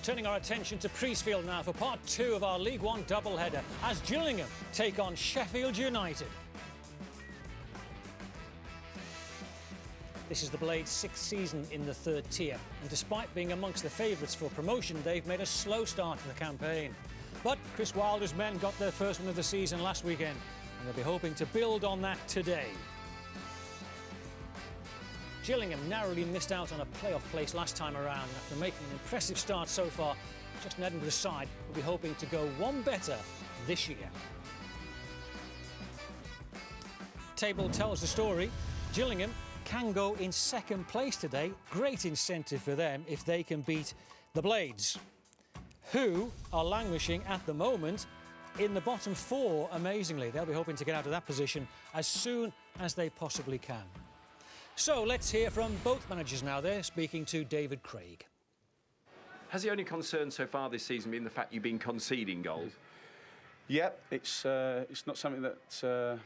turning our attention to Priestfield now for part 2 of our League One doubleheader as Gillingham take on Sheffield United. This is the Blades' 6th season in the 3rd tier, and despite being amongst the favourites for promotion, they've made a slow start to the campaign. But Chris Wilder's men got their first win of the season last weekend, and they'll be hoping to build on that today. Gillingham narrowly missed out on a playoff place last time around. After making an impressive start so far, Justin Edinburgh's side will be hoping to go one better this year. Table tells the story. Gillingham can go in 2nd place today. Great incentive for them if they can beat the Blades, who are languishing at the moment in the bottom 4, amazingly. They'll be hoping to get out of that position as soon as they possibly can. So let's hear from both managers now. They're speaking to David Craig. Has the only concern so far this season been the fact you've been conceding goals? Yep, it's not something that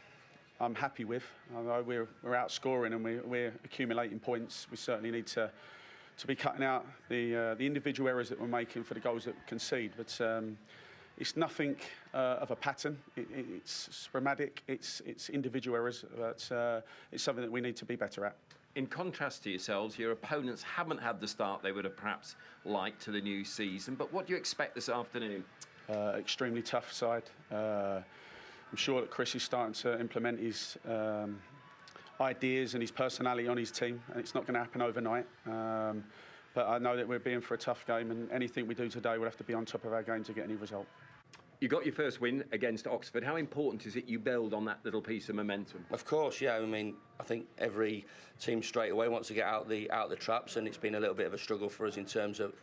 I'm happy with. Although we're outscoring and we're accumulating points, we certainly need to be cutting out the individual errors that we're making for the goals that we concede. But it's nothing of a pattern. It's sporadic. It's individual errors. But it's something that we need to be better at. In contrast to yourselves, your opponents haven't had the start they would have perhaps liked to the new season. But what do you expect this afternoon? Extremely tough side. I'm sure that Chris is starting to implement his ideas and his personality on his team, and it's not going to happen overnight. But I know that we're being for a tough game, and anything we do today will have to be on top of our game to get any result. You got your first win against Oxford. How important is it you build on that little piece of momentum? Of course, yeah. I mean, I think every team straight away wants to get out the traps, and it's been a little bit of a struggle for us in terms of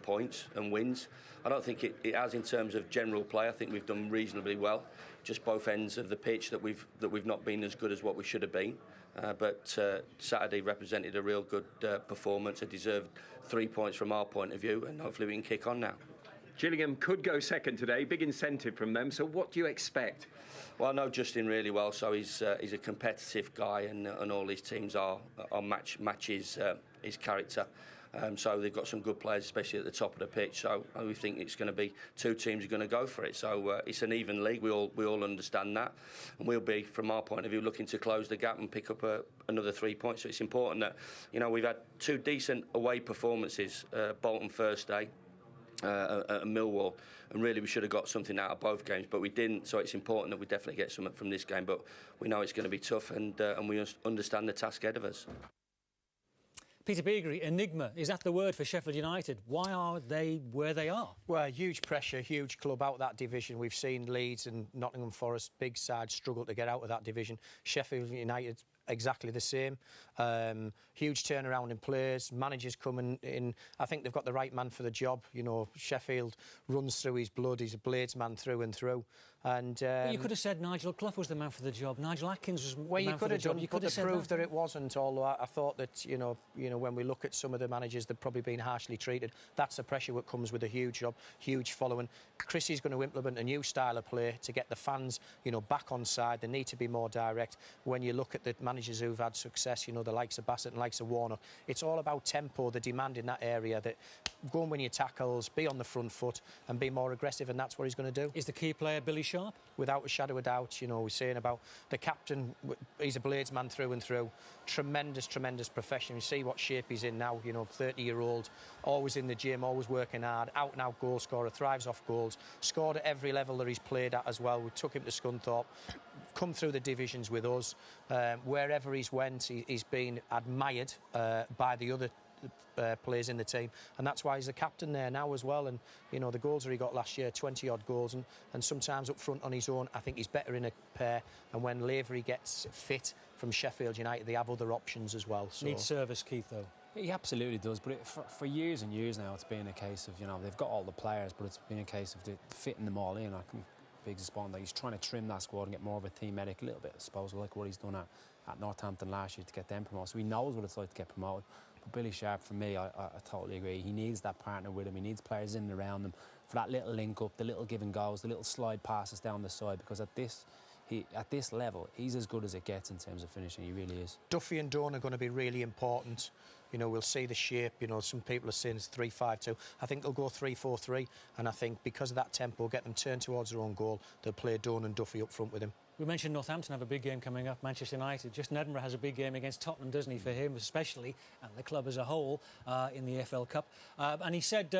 points and wins. I don't think it has in terms of general play. I think we've done reasonably well. Just both ends of the pitch that we've not been as good as what we should have been. But Saturday represented a real good performance. It deserved 3 points from our point of view, and hopefully we can kick on now. Gillingham could go second today, big incentive from them, so what do you expect? Well, I know Justin really well, so he's a competitive guy, and all his teams match his character. So they've got some good players, especially at the top of the pitch, so we think it's going to be 2 teams are going to go for it. So it's an even league, we all understand that, and we'll be, from our point of view, looking to close the gap and pick up another 3 points. So it's important that, you know, we've had 2 decent away performances, Bolton first day, at Millwall, and really we should have got something out of both games, but we didn't. So it's important that we definitely get something from this game, but we know it's going to be tough, and we understand the task ahead of us. Peter Beagrie, enigma, is that the word for Sheffield United? Why are they where they are? Well, huge pressure, huge club out of that division. We've seen Leeds and Nottingham Forest, big sides, struggle to get out of that division. Sheffield United, exactly the same. Huge turnaround in players, managers coming in. I think they've got the right man for the job. You know, Sheffield runs through his blood. He's a Blades man through and through. And you could have said Nigel Clough was the man for the job. Nigel Atkins was the man for the job. You could have proved that it wasn't. Although I thought that you know when we look at some of the managers, they've probably been harshly treated. That's the pressure that comes with a huge job, huge following. Chrissy's going to implement a new style of play to get the fans, back on side. They need to be more direct. When you look at the managers who've had success, the likes of Bassett and the likes of Warnock, it's all about tempo, the demand in that area. That go and win your tackles, be on the front foot, and be more aggressive. And that's what he's going to do. Is the key player Billy Sharp? Without a shadow of doubt. We're saying about the captain, he's a Blades man through and through. Tremendous professional. You see what shape he's in now, 30-year-old, always in the gym, always working hard, out-and-out goal scorer, thrives off goals, scored at every level that he's played at as well. We took him to Scunthorpe, come through the divisions with us. Wherever he's went, he's been admired by the other players in the team, and that's why he's the captain there now as well. And the goals that he got last year, 20-odd goals, and sometimes up front on his own. I think he's better in a pair, and when Lavery gets fit from Sheffield United, they have other options as well. So. Needs service, Keith, though. He absolutely does, but for years and years now, it's been a case of, they've got all the players, but it's been a case of fitting them all in. I can big respond that he's trying to trim that squad and get more of a thematic, a little bit, I suppose, like what he's done at Northampton last year to get them promoted. So he knows what it's like to get promoted. But Billy Sharp, for me, I totally agree. He needs that partner with him. He needs players in and around him for that little link-up, the little give and goes, the little slide passes down the side, because at this level, he's as good as it gets in terms of finishing. He really is. Duffy and Dawn are going to be really important. You know, we'll see the shape. You know, some people are saying it's 3-5-2. I think they'll go 3-4-3, and I think because of that tempo, get them turned towards their own goal, they'll play Dawn and Duffy up front with him. We mentioned Northampton have a big game coming up, Manchester United. Justin Edinburgh has a big game against Tottenham, doesn't he, for him especially, and the club as a whole in the FL Cup. And he said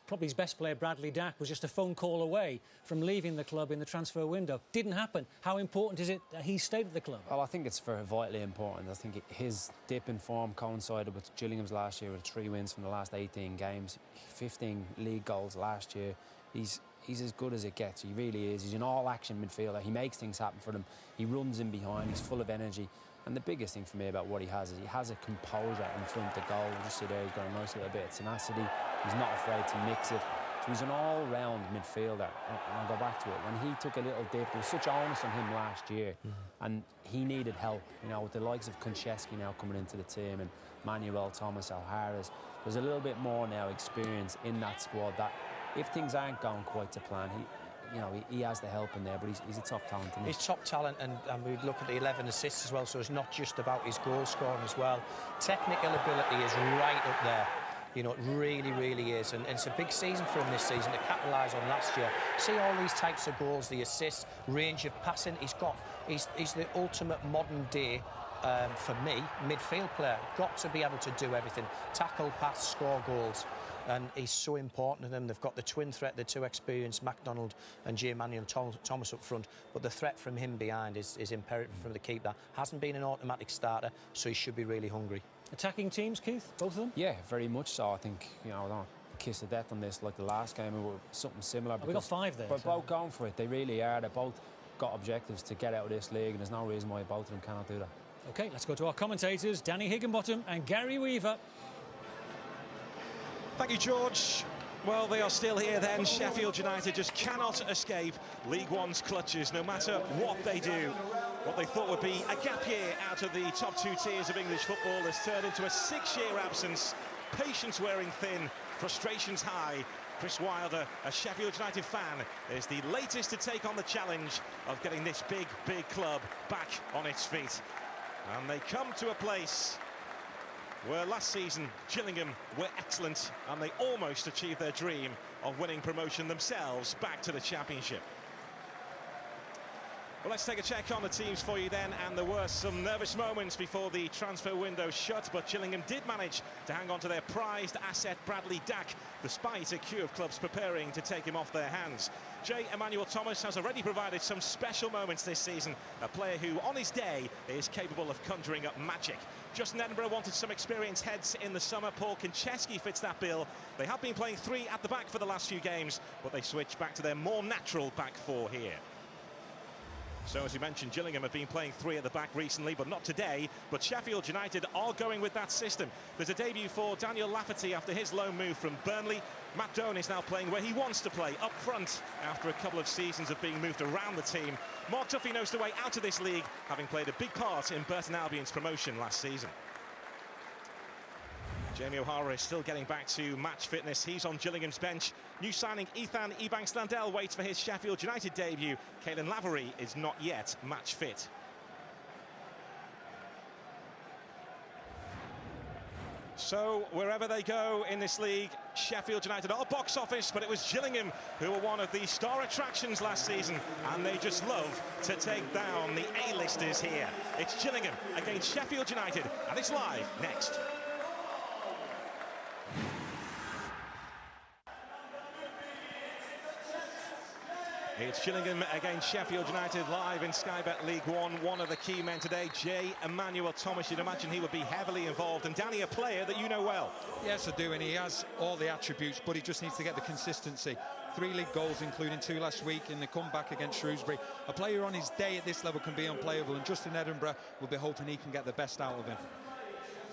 probably his best player, Bradley Dack, was just a phone call away from leaving the club in the transfer window. Didn't happen. How important is it that he stayed at the club? Well, I think it's vitally important. I think his dip in form coincided with Gillingham's last year with 3 wins from the last 18 games, 15 league goals last year. He's as good as it gets. He really is. He's an all-action midfielder. He makes things happen for them. He runs in behind. He's full of energy. And the biggest thing for me about what he has is he has a composure in front of the goal. You just see there, he's got a nice little bit of tenacity. He's not afraid to mix it. So he's an all-round midfielder. And I'll go back to it. When he took a little dip, there was such onus on him last year. And he needed help. You know, with the likes of Konchesky now coming into the team and Manuel Thomas, O'Hara's, there's a little bit more now experience in that squad that if things aren't going quite to plan, he has the help in there, but he's a top talent. Isn't he? He's top talent, and we look at the 11 assists as well, so it's not just about his goal scoring as well. Technical ability is right up there. You know, it really, really is. And it's a big season for him this season to capitalise on last year. See all these types of goals, the assists, range of passing. He's the ultimate modern day, for me, midfield player. Got to be able to do everything. Tackle, pass, score goals. And he's so important to them. They've got the twin threat, the 2 experienced MacDonald and J. Manuel Thomas up front, but the threat from him behind is imperative for them to keep that. Hasn't been an automatic starter, so he should be really hungry. Attacking teams, Keith, both of them? Yeah, very much so. I think, I don't kiss of death on this like the last game, or something similar. We got 5 there. But both going for it. They really are. They both got objectives to get out of this league, and there's no reason why both of them cannot do that. OK, let's go to our commentators, Danny Higginbottom and Gary Weaver. Thank you, George. Well, they are still here then. Sheffield United just cannot escape League One's clutches, no matter what they do. What they thought would be a gap year out of the top 2 tiers of English football has turned into a 6-year absence. Patience wearing thin, frustrations high. Chris Wilder, a Sheffield United fan, is the latest to take on the challenge of getting this big, big club back on its feet. And they come to a place where last season Gillingham were excellent and they almost achieved their dream of winning promotion themselves back to the Championship. Well, let's take a check on the teams for you then, and there were some nervous moments before the transfer window shut, but Gillingham did manage to hang on to their prized asset Bradley Dack, despite a queue of clubs preparing to take him off their hands. J. Emmanuel Thomas has already provided some special moments this season, a player who on his day is capable of conjuring up magic. Justin Edinburgh wanted some experienced heads in the summer. Paul Konchesky fits that bill. They have been playing 3 at the back for the last few games, but they switched back to their more natural back 4 here. So, as you mentioned, Gillingham have been playing 3 at the back recently, but not today. But Sheffield United are going with that system. There's a debut for Daniel Lafferty after his loan move from Burnley. Matt Doan is now playing where he wants to play, up front, after a couple of seasons of being moved around the team. Mark Duffy knows the way out of this league, having played a big part in Burton Albion's promotion last season. Jamie O'Hara is still getting back to match fitness. He's on Gillingham's bench. New signing Ethan Ebanks-Landell waits for his Sheffield United debut. Caelan Lavery is not yet match fit. So, wherever they go in this league, Sheffield United are box office, but it was Gillingham who were one of the star attractions last season, and they just love to take down the A-listers here. It's Gillingham against Sheffield United, and it's live next. It's Gillingham against Sheffield United live in Sky Bet League One. One of the key men today, J. Emmanuel Thomas. You'd imagine he would be heavily involved. And Danny, a player that you know well. Yes, I do, and he has all the attributes, but he just needs to get the consistency. 3 league goals, including 2 last week in the comeback against Shrewsbury. A player on his day at this level can be unplayable, and Justin Edinburgh will be hoping he can get the best out of him.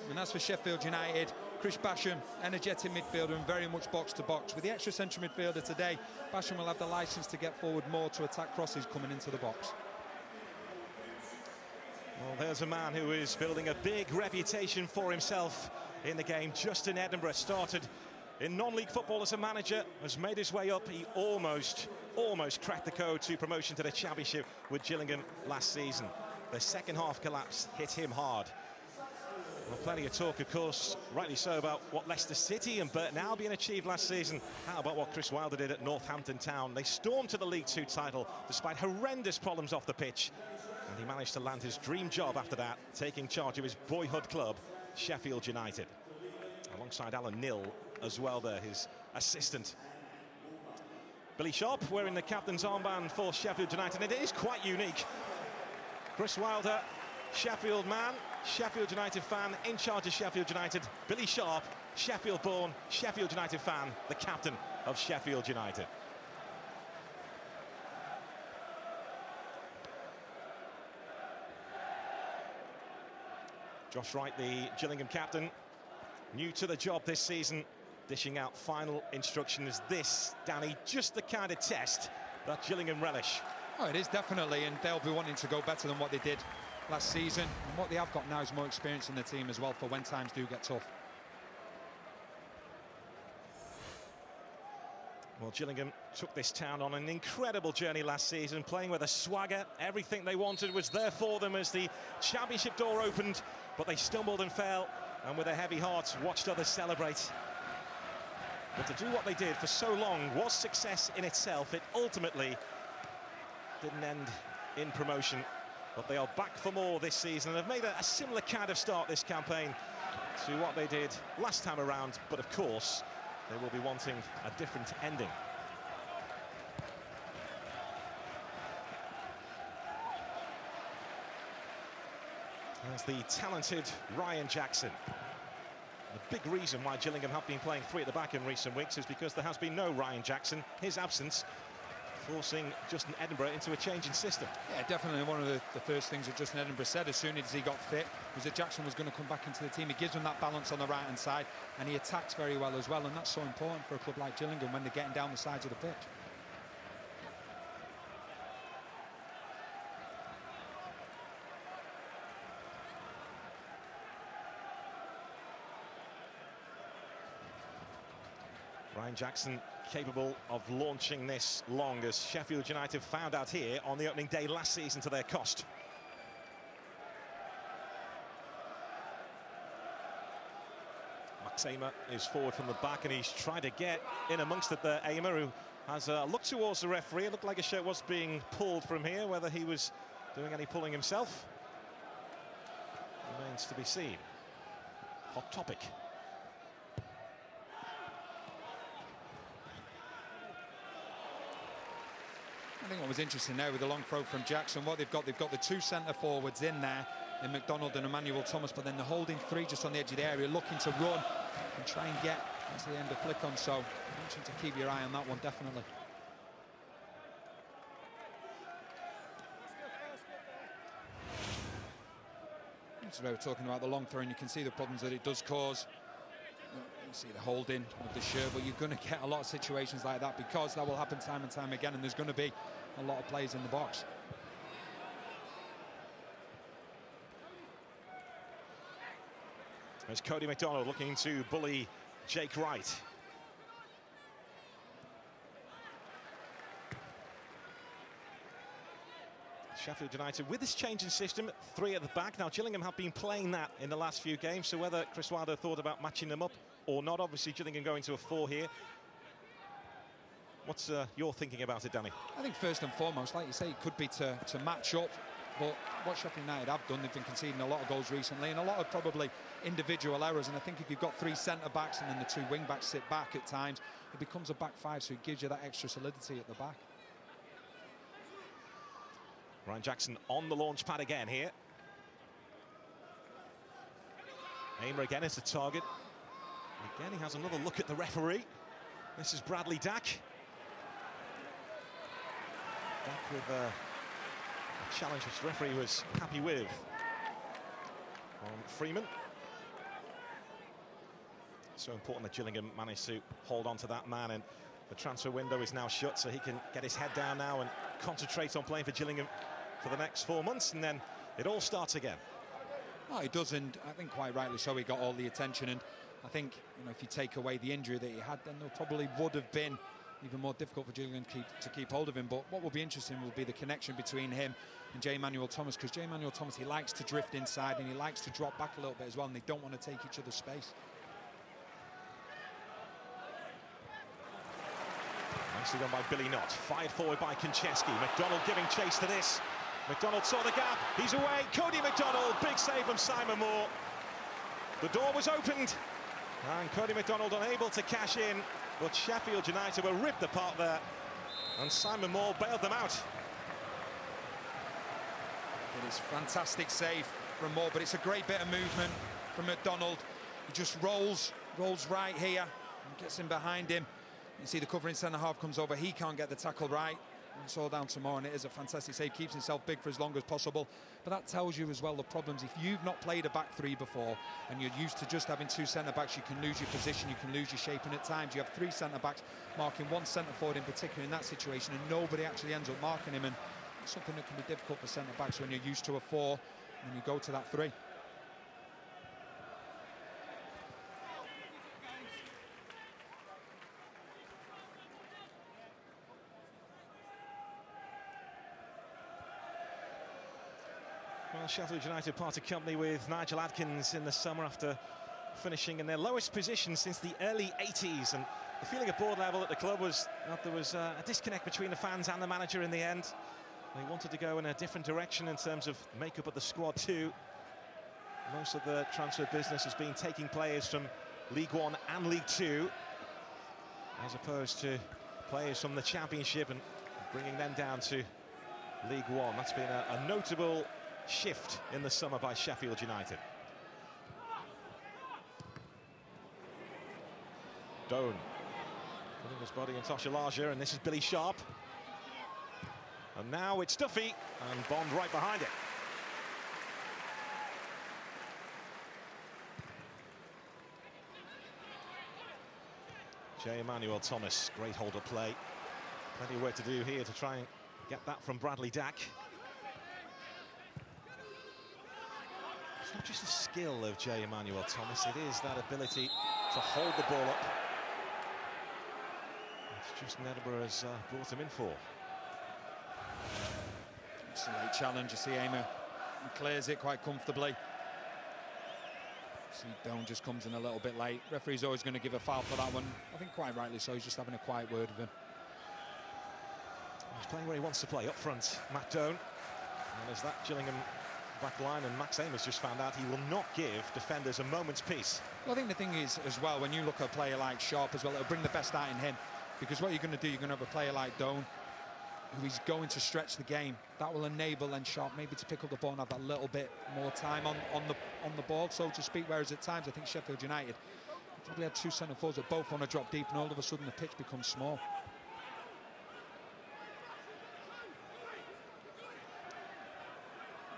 And as for Sheffield United, Chris Basham, energetic midfielder and very much box-to-box. With the extra central midfielder today, Basham will have the licence to get forward more to attack crosses coming into the box. Well, there's a man who is building a big reputation for himself in the game. Justin Edinburgh started in non-league football as a manager, has made his way up. He almost cracked the code to promotion to the Championship with Gillingham last season. The second half collapse hit him hard. Well, Plenty of talk, of course, rightly so, about what Leicester City and Burton Albion achieved last season. How about what Chris Wilder did at Northampton Town? They stormed to the League Two title despite horrendous problems off the pitch. And he managed to land his dream job after that, taking charge of his boyhood club, Sheffield United. Alongside Alan Nill as well there, his assistant. Billy Sharp wearing the captain's armband for Sheffield United, and it is quite unique. Chris Wilder, Sheffield man, Sheffield United fan, in charge of Sheffield United. Billy Sharp, Sheffield-born, Sheffield United fan, the captain of Sheffield United. Josh Wright, the Gillingham captain, new to the job this season, dishing out final instructions. This, Danny, just the kind of test that Gillingham relish. Oh, it is definitely, and they'll be wanting to go better than what they did last season. And what they have got now is more experience in the team as well for when times do get tough. Well, Gillingham took this town on an incredible journey last season, playing with a swagger. Everything they wanted was there for them as the championship door opened, but they stumbled and fell, and with a heavy heart watched others celebrate. But to do what they did for so long was success in itself. It ultimately didn't end in promotion, but they are back for more this season and have made a similar kind of start this campaign to what they did last time around, but of course they will be wanting a different ending. There's the talented Ryan Jackson. The big reason why Gillingham have been playing three at the back in recent weeks is because there has been no Ryan Jackson. His absence forcing Justin Edinburgh into a change in system. Yeah, definitely one of the first things that Justin Edinburgh said as soon as he got fit was that Jackson was going to come back into the team. He gives them that balance on the right-hand side, and he attacks very well as well, and that's so important for a club like Gillingham when they're getting down the sides of the pitch. Ryan Jackson capable of launching this long, as Sheffield United found out here on the opening day last season to their cost. Max Aimer is forward from the back, and he's trying to get in amongst it there. Aimer, who has looked towards the referee. It looked like a shirt was being pulled from here. Whether he was doing any pulling himself remains to be seen. Hot topic. I think what was interesting there with the long throw from Jackson, what they've got the two centre forwards in there, in McDonald and Emmanuel Thomas, but then they're holding three just on the edge of the area, looking to run and try and get into the end of flick on. So I want you to keep your eye on that one, definitely. So we were talking about the long throw, and you can see the problems that it does cause. You see the holding of the shirt, but you're going to get a lot of situations like that, because that will happen time and time again, and there's going to be a lot of players in the box. There's Cody McDonald looking to bully Jake Wright. Sheffield United with this change in system, three at the back. Now Gillingham have been playing that in the last few games, so whether Chris Wilder thought about matching them up or not, obviously Gillingham going to a four here. What's your thinking about it, Danny? I think first and foremost, like you say, it could be to match up, but what Sheffield United have done, they've been conceding a lot of goals recently and a lot of probably individual errors, and I think if you've got three centre-backs and then the two wing-backs sit back at times, it becomes a back five, so it gives you that extra solidity at the back. Ryan Jackson on the launch pad again here. Aimer again is the target. Again, he has another look at the referee. This is Bradley Dack. Dack with a challenge which the referee was happy with on Freeman. So important that Gillingham managed to hold on to that man, and the transfer window is now shut, so he can get his head down now and concentrate on playing for Gillingham for the next 4 months, and then it all starts again. Oh, he does, and I think quite rightly so he got all the attention, and I think, you know, if you take away the injury that he had, then there probably would have been even more difficult for Gillingham to keep hold of him. But what will be interesting will be the connection between him and J. Emmanuel Thomas, because J. Emmanuel Thomas, he likes to drift inside and he likes to drop back a little bit as well, and they don't want to take each other's space. Nicely done by Billy Knott, fired forward by Konchesky. McDonald giving chase to this. McDonald saw the gap, he's away. Cody McDonald, big save from Simon Moore. The door was opened, and Cody McDonald unable to cash in, but Sheffield United were ripped apart there, and Simon Moore bailed them out. It is a fantastic save from Moore, but it's a great bit of movement from McDonald. He just rolls right here and gets in behind him. You see the covering centre-half comes over, he can't get the tackle right. It's all down to Moore, and it is a fantastic save. Keeps himself big for as long as possible. But that tells you as well the problems. If you've not played a back three before and you're used to just having two centre-backs, you can lose your position, you can lose your shape, and at times you have three centre-backs marking one centre-forward in particular in that situation, and nobody actually ends up marking him, and it's something that can be difficult for centre-backs when you're used to a four and you go to that three. Well, Sheffield United parted company with Nigel Adkins in the summer after finishing in their lowest position since the early 80s, and the feeling at board level at the club was that there was a disconnect between the fans and the manager in the end. They wanted to go in a different direction in terms of makeup of the squad too. Most of the transfer business has been taking players from League One and League Two, as opposed to players from the Championship and bringing them down to League One. That's been a notable shift in the summer by Sheffield United. Doan putting his body in Sheff Utd Lge, and this is Billy Sharp. And now it's Duffy, and Bond right behind it. J. Emmanuel Thomas, great hold of play. Plenty of work to do here to try and get that from Bradley Dack. It's not just the skill of J. Emmanuel Thomas, it is that ability to hold the ball up. It's just Edinburgh has brought him in for. It's a late challenge. You see Aimer, he clears it quite comfortably. See Doan just comes in a little bit late. Referee's always going to give a foul for that one. I think quite rightly so. He's just having a quiet word with him. He's playing where he wants to play, up front, Matt Doan. And as that Gillingham back line, and Max Ames just found out he will not give defenders a moment's peace. Well, I think the thing is, as well, when you look at a player like Sharp as well, it'll bring the best out in him. Because what you're going to do, you're going to have a player like Doan, who is going to stretch the game. That will enable then Sharp maybe to pick up the ball and have that little bit more time on the ball, so to speak. Whereas at times, I think Sheffield United probably had two centre forwards that both want to drop deep, and all of a sudden the pitch becomes small.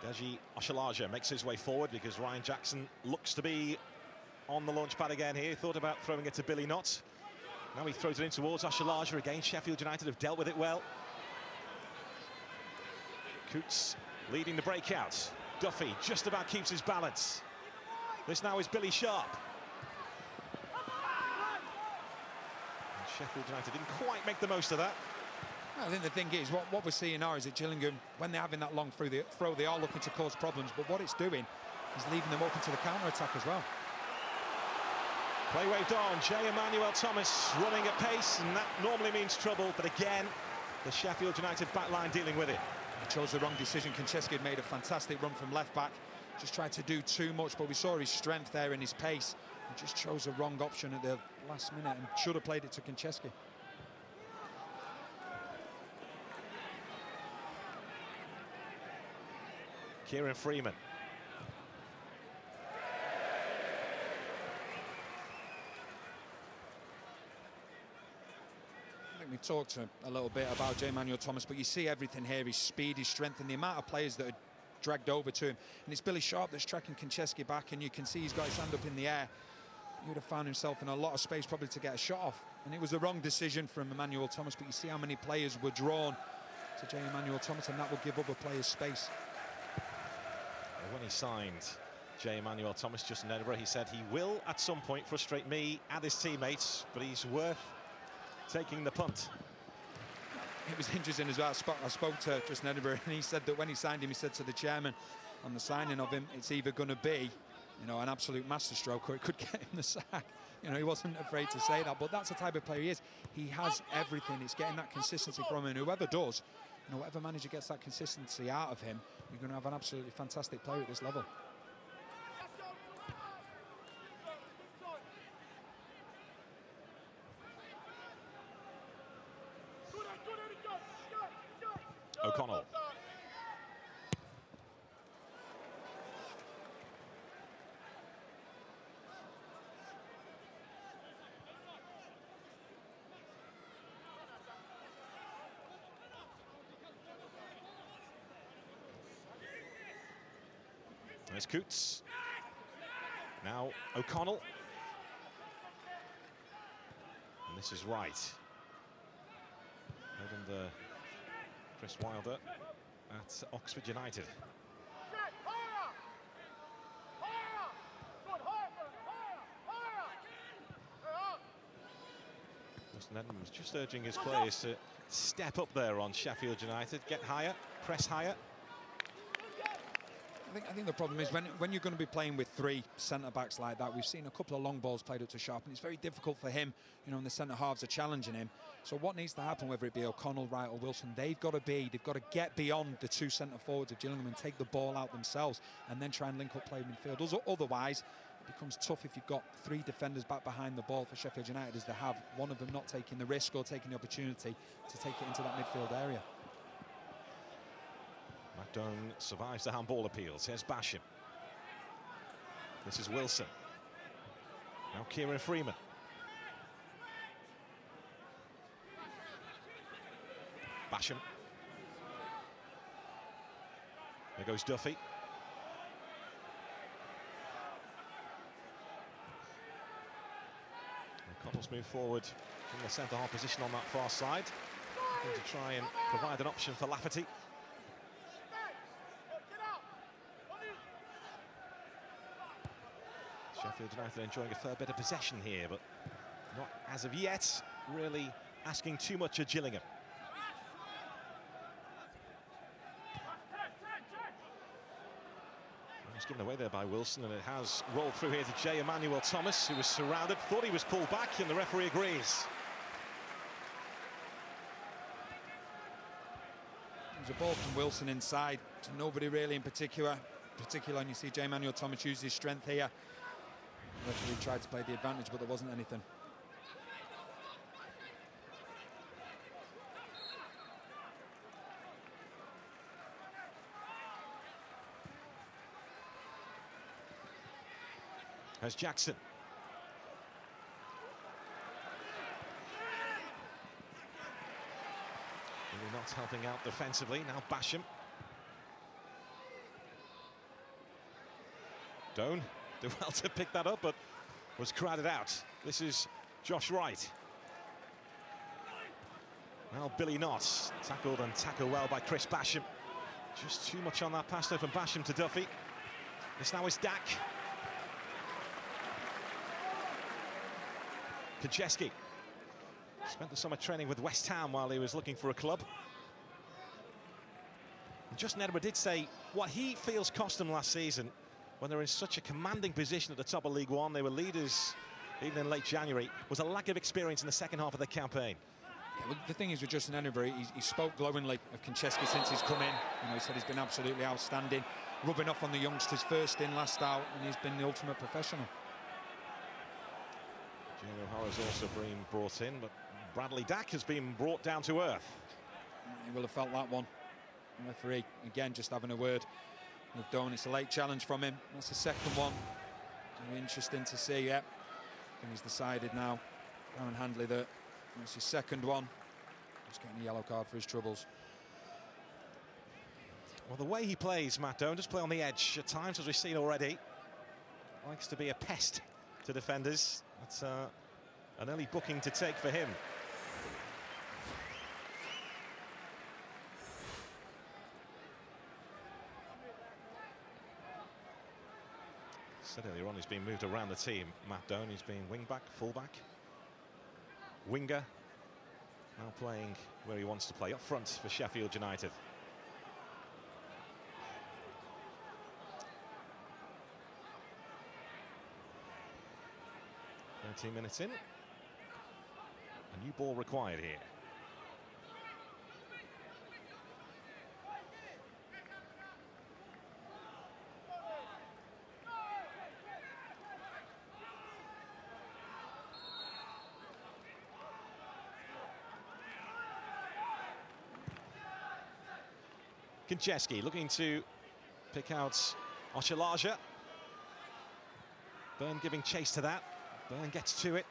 Sheff Utd Lge makes his way forward because Ryan Jackson looks to be on the launch pad again here. He thought about throwing it to Billy Knott. Now he throws it in towards Sheff Utd Lge again. Sheffield United have dealt with it well. Coots leading the breakout. Duffy just about keeps his balance. This now is Billy Sharp. And Sheffield United didn't quite make the most of that. I think the thing is, what we're seeing now is that Gillingham, when they're having that long throw, they are looking to cause problems, but what it's doing is leaving them open to the counter-attack as well. Play waved on, J. Emmanuel Thomas running at pace, and that normally means trouble, but again, the Sheffield United back line dealing with it. He chose the wrong decision. Konchesky had made a fantastic run from left-back, just tried to do too much, but we saw his strength there in his pace. He just chose the wrong option at the last minute and should have played it to Konchesky. Kieran Freeman. I think we talked a little bit about J. Emmanuel Thomas, but you see everything here, his speed, his strength, and the amount of players that are dragged over to him. And it's Billy Sharp that's tracking Konchesky back, and you can see he's got his hand up in the air. He would have found himself in a lot of space probably to get a shot off. And it was the wrong decision from Emmanuel Thomas, but you see how many players were drawn to J. Emmanuel Thomas, and that will give other players space. When he signed J. Emmanuel Thomas just in Edinburgh, he said he will at some point frustrate me and his teammates, but he's worth taking the punt. It was interesting as well. I spoke to Justin Edinburgh, and he said that when he signed him, he said to the chairman on the signing of him, it's either going to be, you know, an absolute masterstroke, or it could get him the sack. You know, he wasn't afraid to say that, but that's the type of player he is. He has everything. It's getting that consistency from him. And whoever does, you know, whatever manager gets that consistency out of him, you're going to have an absolutely fantastic player at this level. O'Connell. There's Coots. Now O'Connell. And this is Wright. Right under Chris Wilder at Oxford United. Justin Edinburgh was just urging his players to step up there on Sheffield United, get higher, press higher. I think the problem is when you're going to be playing with three centre-backs like that, we've seen a couple of long balls played up to Sharp, and it's very difficult for him, you know, and the centre-halves are challenging him. So what needs to happen, whether it be O'Connell, Wright or Wilson, they've got to get beyond the two centre-forwards of Gillingham and take the ball out themselves and then try and link up play midfield. Otherwise, it becomes tough if you've got three defenders back behind the ball for Sheffield United, as they have, one of them not taking the risk or taking the opportunity to take it into that midfield area. McDone survives the handball appeals. Here's Basham. This is Wilson. Now Kieran Freeman. Basham. There goes Duffy. O'Connell's moved forward from the centre-half position on that far side, going to try and provide an option for Lafferty. Sheffield United enjoying a fair bit of possession here, but not as of yet really asking too much of Gillingham. It's given away there by Wilson, and it has rolled through here to J. Emmanuel Thomas, who was surrounded, thought he was pulled back, and the referee agrees. There's a ball from Wilson inside to nobody really in particular, and you see J. Emmanuel Thomas use his strength here. The referee tried to play the advantage, but there wasn't anything. There's Jackson. Really not helping out defensively. Now Basham. Doan did well to pick that up, but was crowded out. This is Josh Wright. Now Billy Knott, tackled and tackled well by Chris Basham. Just too much on that pass though from Basham to Duffy. This now is Dak. Kajeski spent the summer training with West Ham while he was looking for a club. And Justin Edinburgh did say what he feels cost them last season, when they're in such a commanding position at the top of League One, they were leaders even in late January, was a lack of experience in the second half of the campaign. Yeah, well, the thing is with Justin Edinburgh, he spoke glowingly of Kajeski since he's come in. You know, he said he's been absolutely outstanding, rubbing off on the youngsters, first in, last out, and he's been the ultimate professional. Junior O'Hara's also been brought in, but Bradley Dack has been brought down to earth. He will have felt that one. The referee, again, just having a word with Doan. It's a late challenge from him. That's the second one. Very interesting to see, yeah. And he's decided now, Aaron Handley, that that's his second one. He's getting a yellow card for his troubles. Well, the way he plays, Matt Doan, just play on the edge at times, as we've seen already. Likes to be a pest to defenders. That's an early booking to take for him. Said earlier on, he's been moved around the team. Matt Doan, he's been wing back, full back, winger, Now playing where he wants to play, up front for Sheffield United. "13 minutes in. A new ball required here. Kincheski looking to pick out Utd Lge. Byrne giving chase to that. Byrne gets to it.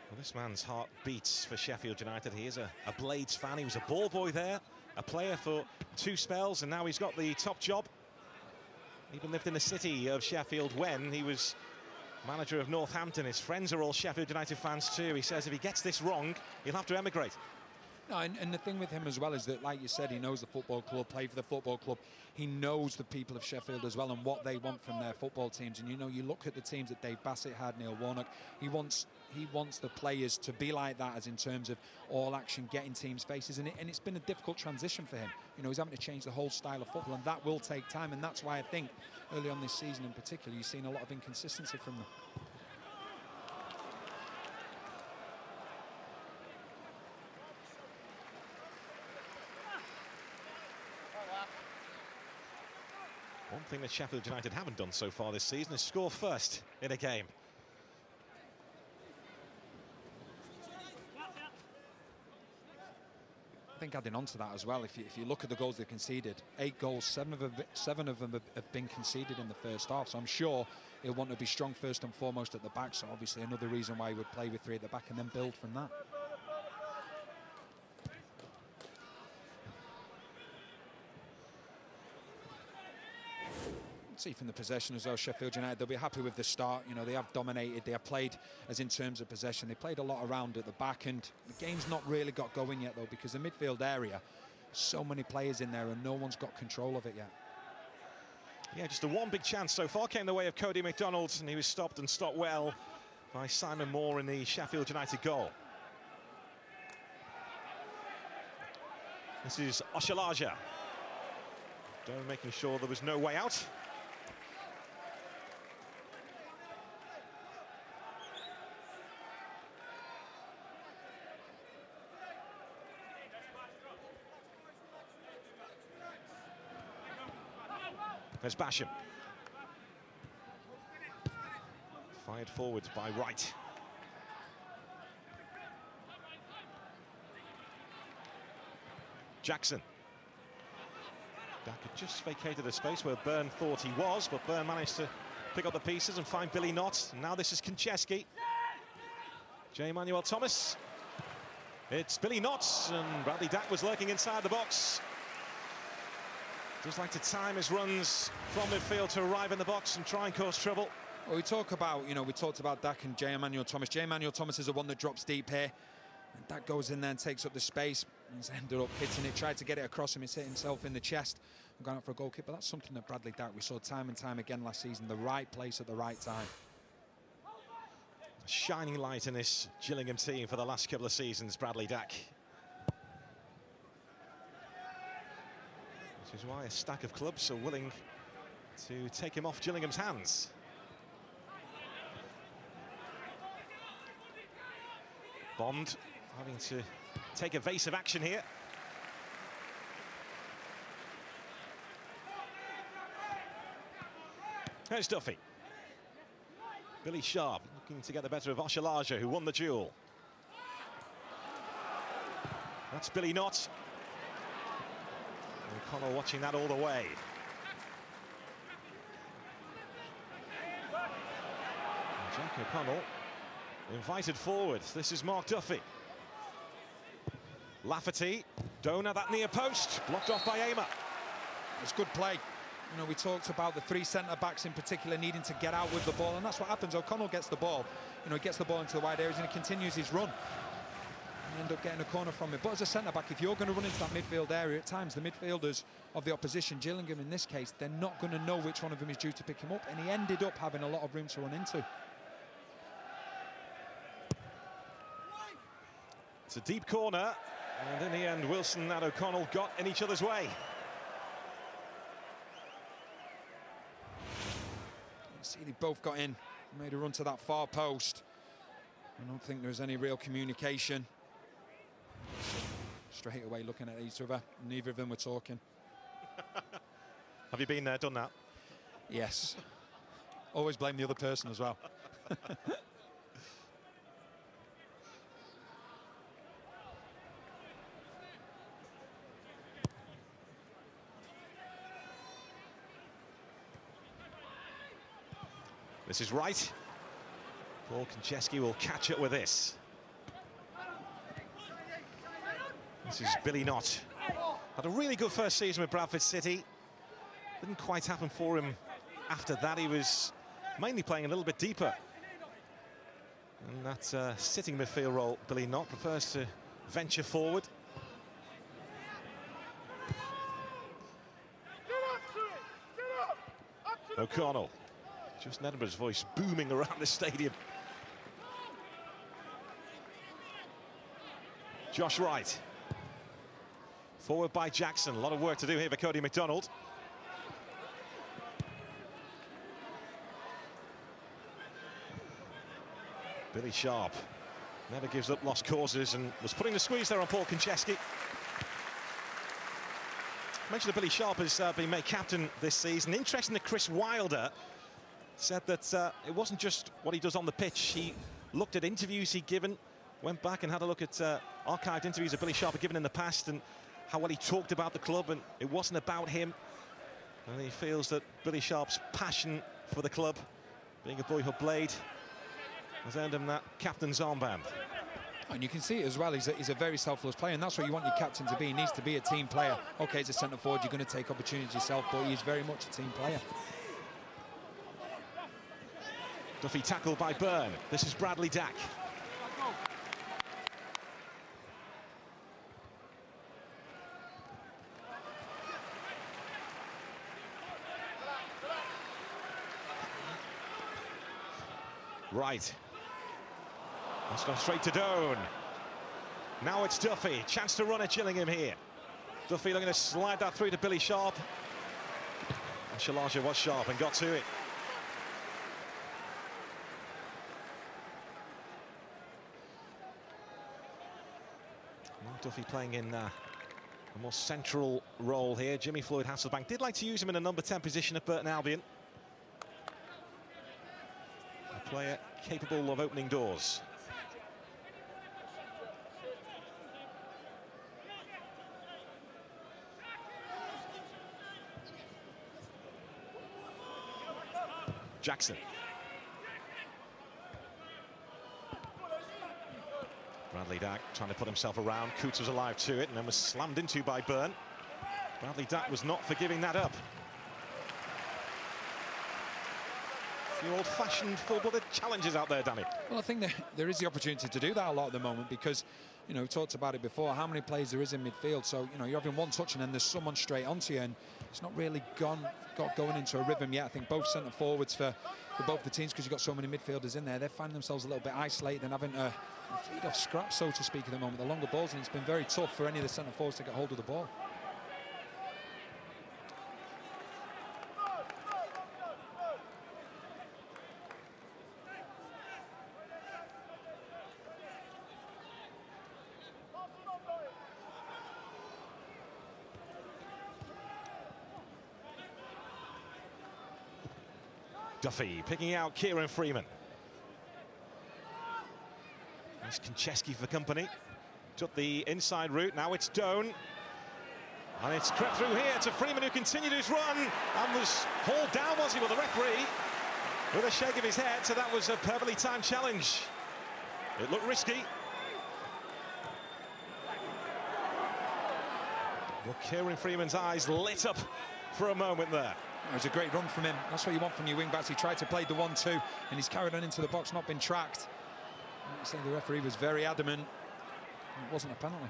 Well, this man's heart beats for Sheffield United. He is a Blades fan. He was a ball boy there, a player for 2 spells, and now he's got the top job. Even lived in the city of Sheffield when he was manager of Northampton. His friends are all Sheffield United fans too. He says if he gets this wrong, he'll have to emigrate. No, and the thing with him as well is that, like you said, he knows the football club, played for the football club. He knows the people of Sheffield as well and what they want from their football teams. And, you know, you look at the teams that Dave Bassett had, Neil Warnock, he wants the players to be like that, as in terms of all action, getting teams' faces. And it's been a difficult transition for him. You know, he's having to change the whole style of football, and that will take time. And that's why I think early on this season in particular, you've seen a lot of inconsistency from them. One thing that Sheffield United haven't done so far this season is score first in a game. I think adding on to that as well, if you look at the goals they conceded, 8 goals, 7 of them have been conceded in the first half. So I'm sure he'll want to be strong first and foremost at the back. So obviously another reason why he would play with 3 at the back and then build from that. See from the possession as well, Sheffield United, they'll be happy with the start. You know, they have dominated, they have played, as in terms of possession, they played a lot around at the back, and the game's not really got going yet though, because the midfield area, so many players in there and no one's got control of it yet. Yeah, just the one big chance so far came the way of Cody McDonald, and he was stopped and stopped well by Simon Moore in the Sheffield United goal. This is Utd Lge. Doe making sure there was no way out. There's Basham. Fired forward by Wright. Jackson. Dak had just vacated the space where Byrne thought he was, but Byrne managed to pick up the pieces and find Billy Knott. And now this is Kincheski. J. Emmanuel Thomas. It's Billy Knott, and Bradley Dack was lurking inside the box. Just like to time his runs from midfield to arrive in the box and try and cause trouble. Well, we talked about Dak and J. Emmanuel Thomas. J. Emmanuel Thomas is the one that drops deep here. And Dak goes in there and takes up the space. He's ended up hitting it, tried to get it across him. He's hit himself in the chest and gone out for a goal kick. But that's something that Bradley Dack, we saw time and time again last season. The right place at the right time. A shining light in this Gillingham team for the last couple of seasons, Bradley Dack. Which is why a stack of clubs are willing to take him off Gillingham's hands. Bond having to take evasive action here. There's Duffy. Billy Sharp looking to get the better of Utd Lge, who won the duel. That's Billy Knott. O'Connell watching that all the way. And Jack O'Connell invited forward. This is Mark Duffy. Lafferty, Dona, that near post, blocked off by Aymer. It's good play. You know, we talked about the 3 centre-backs in particular needing to get out with the ball, and that's what happens. O'Connell gets the ball. You know, he gets the ball into the wide areas and he continues his run. And end up getting a corner from it. But as a centre-back, if you're going to run into that midfield area, at times the midfielders of the opposition, Gillingham in this case, they're not going to know which one of them is due to pick him up, and he ended up having a lot of room to run into. It's a deep corner, and in the end, Wilson and O'Connell got in each other's way. You see, they both got in, made a run to that far post. I don't think there was any real communication. Straight away looking at each other, neither of them were talking. Have you been there, done that? Yes. Always blame the other person as well. This is right. Paul Konchesky will catch up with this. This is Billy Knott. Had a really good first season with Bradford City. Didn't quite happen for him after that. He was mainly playing a little bit deeper. And that sitting midfield role, Billy Knott prefers to venture forward. O'Connell. Justin Edinburgh's voice booming around the stadium. Josh Wright. Forward by Jackson. A lot of work to do here for Cody McDonald. Billy Sharp never gives up lost causes and was putting the squeeze there on Paul Konchesky. Mentioned that Billy Sharp has been made captain this season. Interesting that Chris Wilder said that it wasn't just what he does on the pitch. He looked at interviews he'd given, went back and had a look at archived interviews that Billy Sharp had given in the past and how well he talked about the club, and it wasn't about him. And he feels that Billy Sharp's passion for the club, being a boyhood Blade, has earned him that captain's armband. And you can see it as well, he's a very selfless player, and that's what you want your captain to be. He needs to be a team player. Okay, as a centre forward, you're going to take opportunities yourself, but he's very much a team player. Duffy tackled by Byrne. This is Bradley Dack. Right. That's gone straight to Doan. Now it's Duffy. Chance to run at Gillingham here. Duffy looking to slide that through to Billy Sharp. And Shalaja was sharp and got to it. Duffy playing in a more central role here. Jimmy Floyd Hasselbank did like to use him in a number 10 position at Burton Albion. A player capable of opening doors. Jackson. Bradley Dack trying to put himself around. Coots was alive to it and then was slammed into by Byrne. Bradley Dack was not for giving that up. A few old-fashioned full-blooded challenges out there, Danny. Well, I think there is the opportunity to do that a lot at the moment because, you know, we talked about it before, how many players there is in midfield. So, you know, you're having one touch and then there's someone straight onto you, and it's not really got going into a rhythm yet. I think both centre forwards for both the teams, because you've got so many midfielders in there, they find themselves a little bit isolated and having to feed off scraps, so to speak, at the moment. The longer balls, and it's been very tough for any of the centre forwards to get hold of the ball. Duffy picking out Kieran Freeman. That's Konchesky for company. Took the inside route. Now it's Doan. And it's crept through here to Freeman, who continued his run and was hauled down, was he? Well, the referee with a shake of his head, so that was a perfectly timed challenge. It looked risky. Well, Kieran Freeman's eyes lit up for a moment there. It was a great run from him. That's what you want from your wing-backs. He tried to play the 1-2 and he's carried on into the box, not been tracked. Like I say, the referee was very adamant. It wasn't a penalty.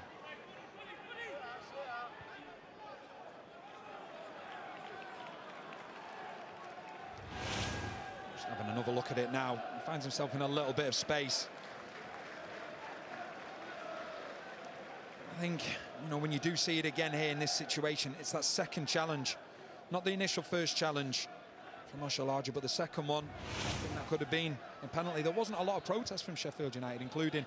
Just having another look at it now. He finds himself in a little bit of space. I think, you know, when you do see it again here in this situation, it's that second challenge. Not the initial first challenge from Sheff Utd Lge, but the second one. I think that could have been a penalty. There wasn't a lot of protest from Sheffield United, including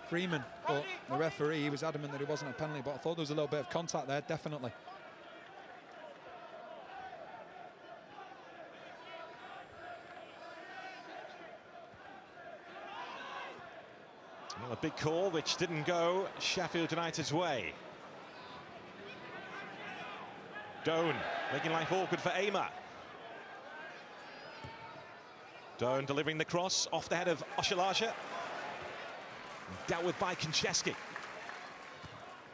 Freeman, but the referee, he was adamant that it wasn't a penalty, but I thought there was a little bit of contact there, definitely. Well, a big call which didn't go Sheffield United's way. Doan making life awkward for Aimer. Doan delivering the cross off the head of Sheff Utd Lge. Dealt with by Konchesky.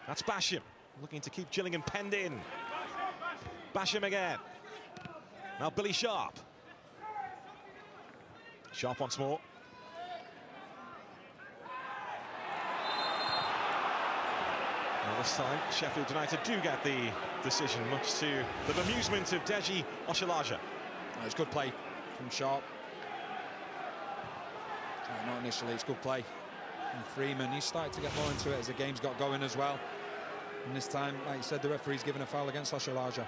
That's Basham looking to keep Gillingham penned in. Basham again. Now Billy Sharp. Sharp once more. Well, this time Sheffield United do get the decision, much to the bemusement of Deji Sheff Utd Lge. It's good play from Sharp. Not initially, it's good play from Freeman. He's started to get more into it as the game's got going as well. And this time, like you said, the referee's given a foul against Sheff Utd Lge. Yeah,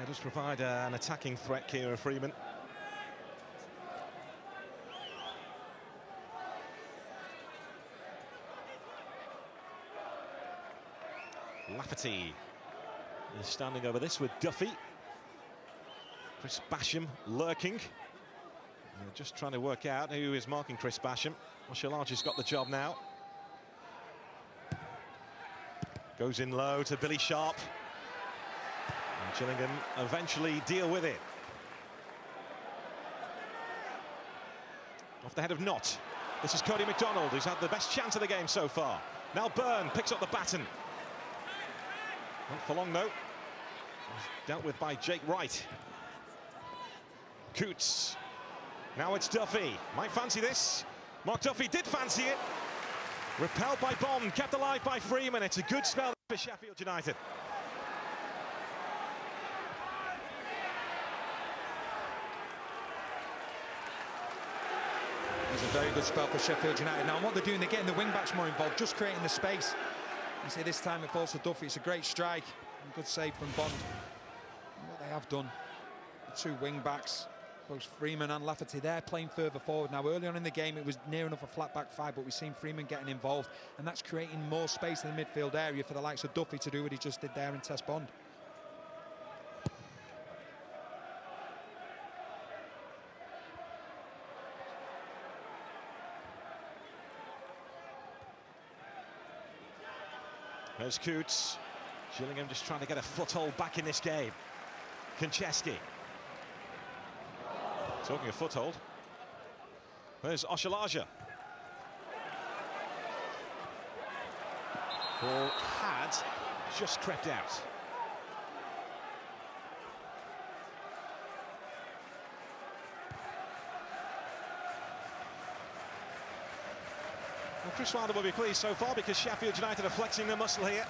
does provide an attacking threat, Kieran Freeman. Lafferty is standing over this with Duffy. Chris Basham lurking. They're just trying to work out who is marking Chris Basham. Sheff Utd Lge's got the job now. Goes in low to Billy Sharp. And Gillingham eventually deal with it. Off the head of Knott. This is Cody McDonald, who's had the best chance of the game so far. Now Byrne picks up the baton. Not for long, though. Dealt with by Jake Wright. Coots. Now it's Duffy. Might fancy this. Mark Duffy did fancy it. Repelled by Bond, kept alive by Freeman. It's a good spell for Sheffield United. It's a very good spell for Sheffield United. Now, what they're doing, they're getting the wing-backs more involved, just creating the space. You see, this time it falls to Duffy. It's a great strike. And good save from Bond. And what they have done, the two wing-backs, both Freeman and Lafferty, they're playing further forward. Now, early on in the game, it was near enough a flat-back five, but we've seen Freeman getting involved, and that's creating more space in the midfield area for the likes of Duffy to do what he just did there and test Bond. There's Coots. Gillingham just trying to get a foothold back in this game. Konchesky. Talking of foothold. There's Sheff Utd Lge. Ball had just crept out. Well, Chris Wilder will be pleased so far because Sheffield United are flexing their muscle here.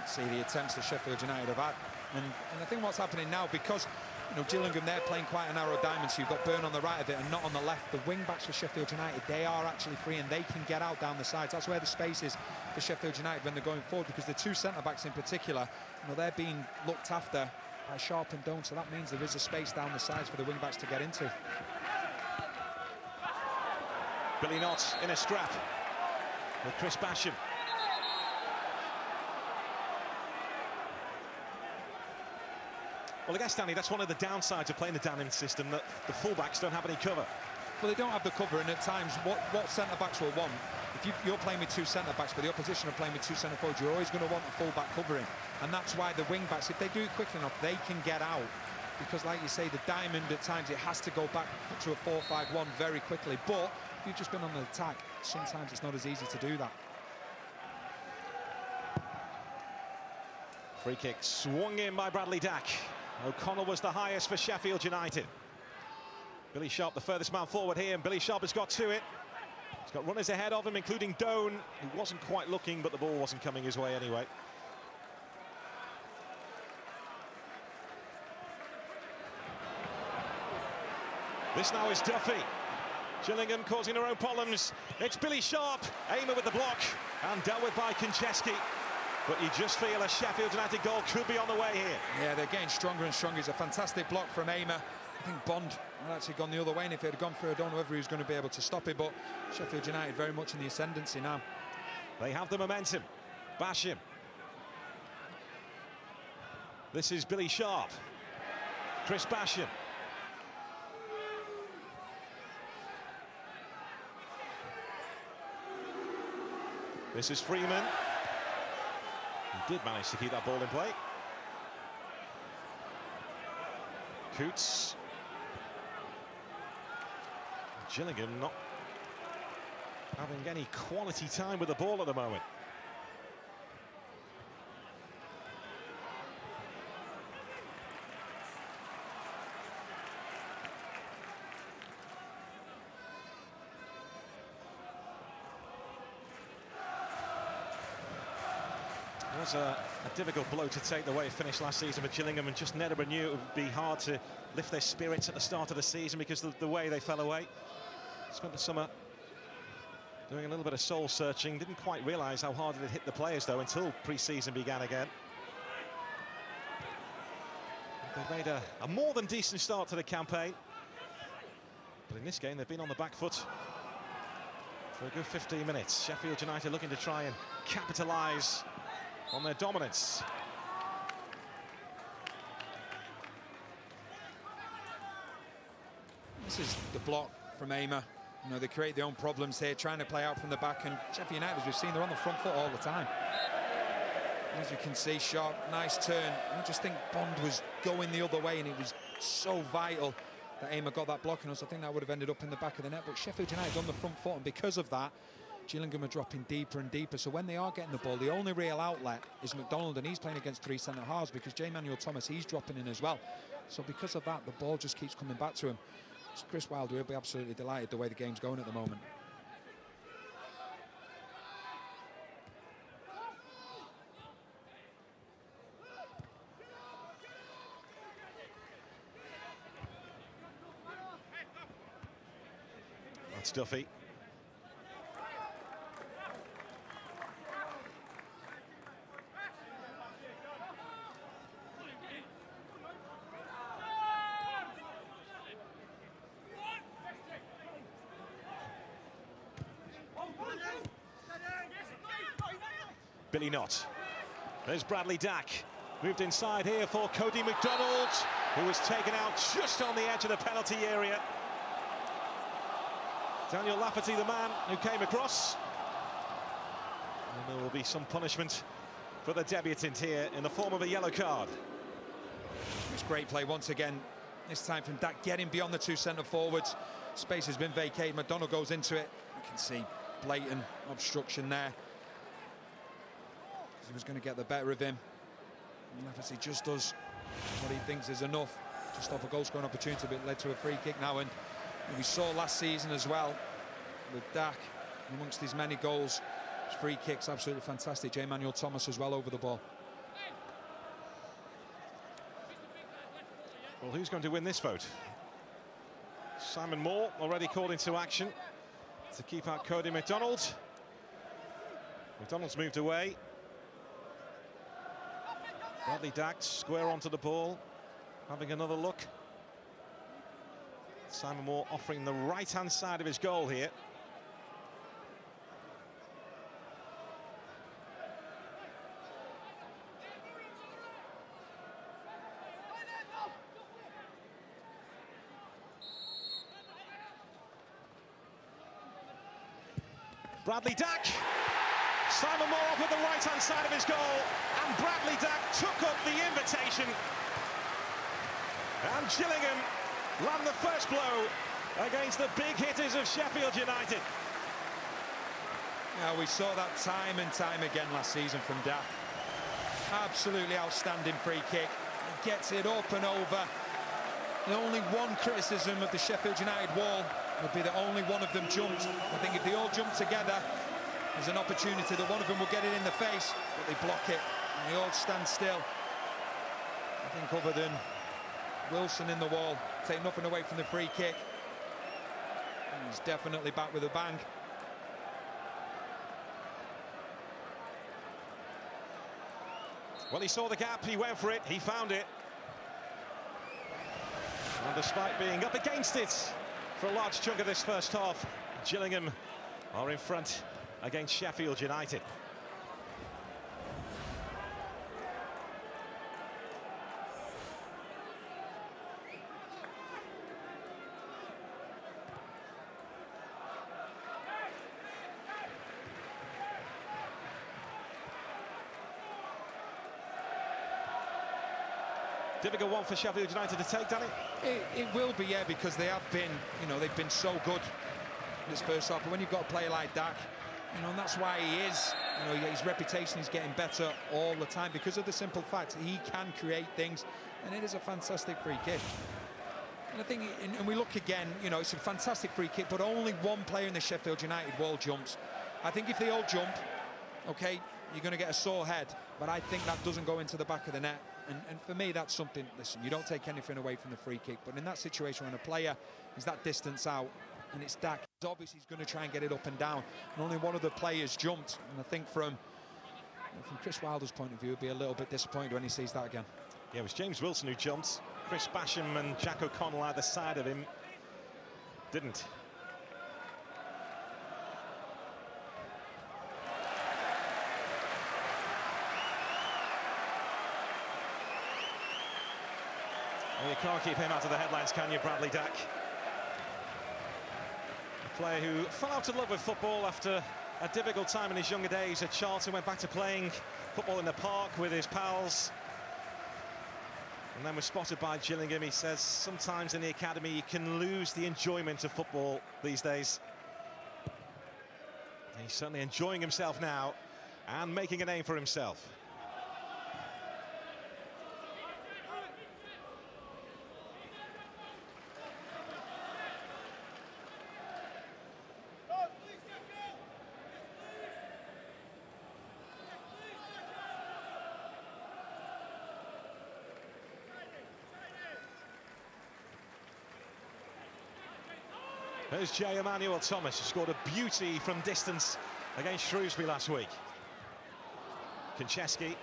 See the attempts that Sheffield United have had. And I think what's happening now, because you know Gillingham, they're playing quite a narrow diamond, so you've got Byrne on the right of it and not on the left. The wing-backs for Sheffield United, they are actually free and they can get out down the sides. That's where the space is for Sheffield United when they're going forward, because the two centre-backs in particular, you know, they're being looked after by Sharp and Doan, so that means there is a space down the sides for the wing-backs to get into. Billy Knott in a scrap with Chris Basham. Well, I guess, Danny, that's one of the downsides of playing the Dannon system, that the fullbacks don't have any cover. Well, they don't have the cover, and at times, what centre-backs will want, if you're playing with two centre-backs, but the opposition are playing with two centre-forwards, you're always going to want a full-back covering. And that's why the wing-backs, if they do it quickly enough, they can get out. Because, like you say, the diamond, at times, it has to go back to a 4-5-1 very quickly. But if you've just been on the attack, sometimes it's not as easy to do that. Free kick swung in by Bradley Dack. O'Connell was the highest for Sheffield United. Billy Sharp, the furthest man forward here, and Billy Sharp has got to it. He's got runners ahead of him, including Doan, who wasn't quite looking, but the ball wasn't coming his way anyway. This now is Duffy. Gillingham causing their own problems. It's Billy Sharp, Aimer with the block, and dealt with by Konchesky. But you just feel a Sheffield United goal could be on the way here. Yeah, they're getting stronger and stronger. It's a fantastic block from Aimer. I think Bond had actually gone the other way, and if it had gone through, I don't know whether he was going to be able to stop it, but Sheffield United very much in the ascendancy now. They have the momentum. Basham. This is Billy Sharp. Chris Basham. This is Freeman. He did manage to keep that ball in play. Coots. Gillingham not having any quality time with the ball at the moment. It was a difficult blow to take the way it finished last season for Gillingham, and just Nedderburgh knew it would be hard to lift their spirits at the start of the season because of the way they fell away. Spent the summer doing a little bit of soul searching, didn't quite realise how hard it had hit the players though until pre-season began again. They've made a more than decent start to the campaign, but in this game they've been on the back foot for a good 15 minutes. Sheffield United looking to try and capitalise on their dominance. This is the block from Aimer. You know, they create their own problems here, trying to play out from the back, and Sheffield United, as we've seen, they're on the front foot all the time. As you can see, Sharp, nice turn. I just think Bond was going the other way, and it was so vital that Aimer got that block on us. I think that would have ended up in the back of the net, but Sheffield United on the front foot, and because of that, Gillingham are dropping deeper and deeper. So when they are getting the ball, the only real outlet is McDonald, and he's playing against three centre-halves because J. Manuel Thomas, he's dropping in as well. So because of that, the ball just keeps coming back to him. So Chris Wilder will be absolutely delighted the way the game's going at the moment. That's Duffy. Billy Knott. There's Bradley Dack. Moved inside here for Cody McDonald, who was taken out just on the edge of the penalty area. Daniel Lafferty, the man who came across. And there will be some punishment for the debutant here in the form of a yellow card. It's great play once again, this time from Dack, getting beyond the two centre forwards. Space has been vacated, McDonald goes into it. You can see blatant obstruction there. He was going to get the better of him. Lafferty just does what he thinks is enough to stop a goal-scoring opportunity, but it led to a free kick now. And we saw last season as well with Dack, amongst his many goals, his free kicks absolutely fantastic. J. Manuel Thomas as well over the ball. Well, who's going to win this vote? Simon Moore already called into action to keep out Cody McDonald. McDonald's moved away. Bradley Dack square onto the ball, having another look. Simon Moore offering the right-hand side of his goal here. Bradley Dack. Simon Moore off with the right-hand side of his goal, and Bradley Dack took up the invitation. And Gillingham land the first blow against the big hitters of Sheffield United. Yeah, we saw that time and time again last season from Dack. Absolutely outstanding free kick. He gets it up and over. The only one criticism of the Sheffield United wall would be that only one of them jumped. I think if they all jump together, there's an opportunity that one of them will get it in the face, but they block it and they all stand still. I think other than Wilson in the wall, take nothing away from the free kick. He's definitely back with a bang. Well, he saw the gap, he went for it, he found it. And despite being up against it for a large chunk of this first half, Gillingham are in front against Sheffield United. Difficult one for Sheffield United to take, Danny. It will be, yeah, because they have been, you know, they've been so good in this first half. But when you've got a player like Dak, you know, and that's why he is, you know, his reputation is getting better all the time because of the simple fact he can create things, and it is a fantastic free kick. And I think, and we look again, you know, it's a fantastic free kick, but only one player in the Sheffield United wall jumps. I think if they all jump, okay, you're going to get a sore head, but I think that doesn't go into the back of the net. And for me, that's something, listen, you don't take anything away from the free kick, but in that situation when a player is that distance out and it's Dak, obviously he's going to try and get it up and down, and only one of the players jumped. And I think from Chris Wilder's point of view, he'd be a little bit disappointed when he sees that again. Yeah, it was James Wilson who jumped. Chris Basham and Jack O'Connell either side of him didn't. Well, you can't keep him out of the headlines, can you, Bradley Dack? A player who fell out of love with football after a difficult time in his younger days at Charlton, went back to playing football in the park with his pals, and then was spotted by Gillingham. He says sometimes in the academy you can lose the enjoyment of football these days. And he's certainly enjoying himself now and making a name for himself. There's J. Emmanuel Thomas, who scored a beauty from distance against Shrewsbury last week. Konchesky.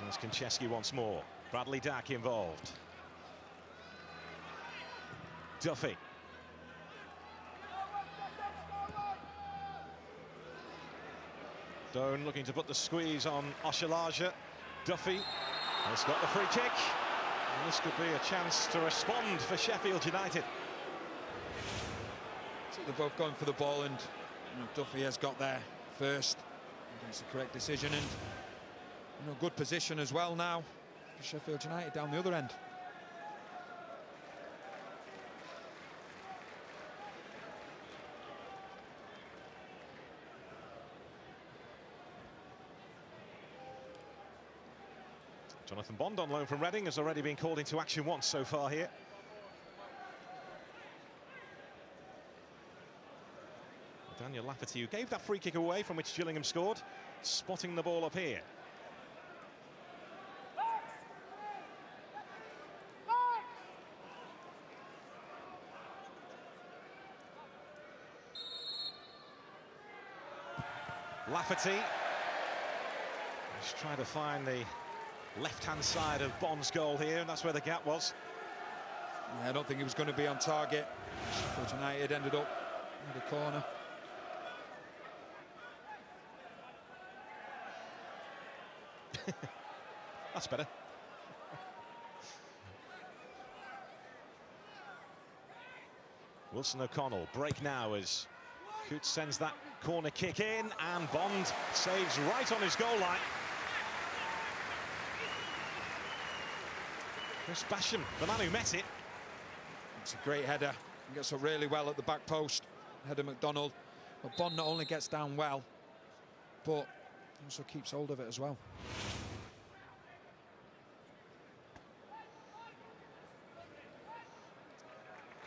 There's Konchesky once more. Bradley Dack involved. Duffy. Doan looking to put the squeeze on Lge. Duffy has got the free kick. And this could be a chance to respond for Sheffield United. So they're both going for the ball, and you know, Duffy has got there first. It's the correct decision, and you know, good position as well now for Sheffield United down the other end. Jonathan Bond on loan from Reading has already been called into action once so far here. Daniel Lafferty, who gave that free kick away from which Gillingham scored, spotting the ball up here. Lafferty just trying to find the left-hand side of Bond's goal here, and that's where the gap was. Yeah, I don't think he was going to be on target. Sheffield United ended up in the corner. That's better. Wilson O'Connell, break now as Coote sends that corner kick in, and Bond saves right on his goal line. Chris Basham, the man who met it. It's a great header. He gets up really well at the back post. Header McDonald. But Bond not only gets down well, but also keeps hold of it as well.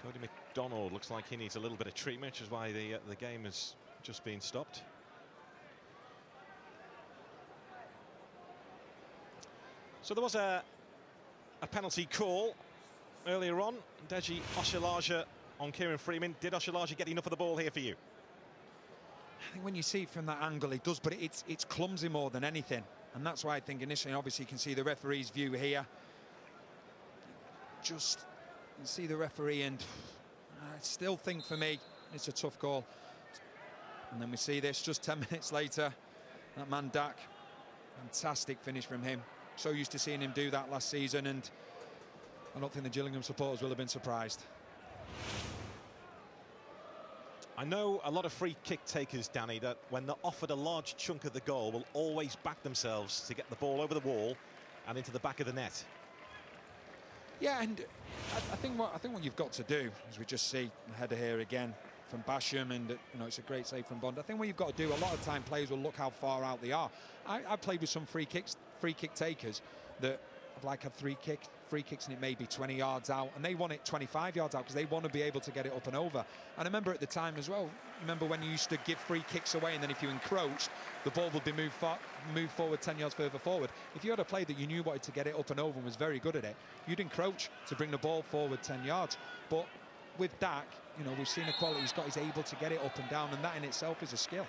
Cody McDonald looks like he needs a little bit of treatment, which is why the game has just been stopped. So there was a penalty call earlier on. Deji Lge on Kieran Freeman. Did Lge get enough of the ball here for you? I think when you see it from that angle, it does, but it's clumsy more than anything. And that's why I think initially, obviously, you can see the referee's view here. Just see the referee, and I still think for me, it's a tough call. And then we see this just 10 minutes later. That man, Dak, fantastic finish from him. So used to seeing him do that last season, and I don't think the Gillingham supporters will have been surprised. I know a lot of free kick takers, Danny, that when they're offered a large chunk of the goal will always back themselves to get the ball over the wall and into the back of the net. Yeah, and I think what you've got to do, as we just see the header here again from Basham, and you know, it's a great save from Bond. I think what you've got to do, a lot of time players will look how far out they are. I played with some free kick takers that have like had free kicks and it may be 20 yards out, and they want it 25 yards out because they want to be able to get it up and over. And I remember at the time as well, remember when you used to give free kicks away, and then if you encroached, the ball would be moved forward 10 yards further forward. If you had a player that you knew wanted to get it up and over and was very good at it, you'd encroach to bring the ball forward 10 yards. But with Dak, you know, we've seen the quality he's got. He's able to get it up and down, and that in itself is a skill.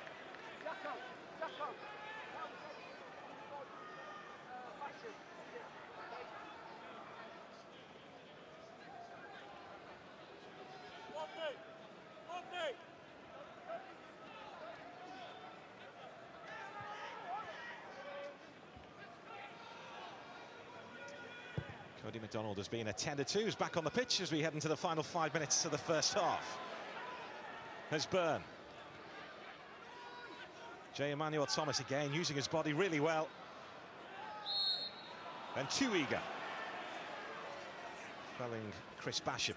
Cody McDonald has been attended to. He's back on the pitch as we head into the final 5 minutes of the first half. There's Byrne. J. Emmanuel Thomas again, using his body really well. And too eager. Felling Chris Basham.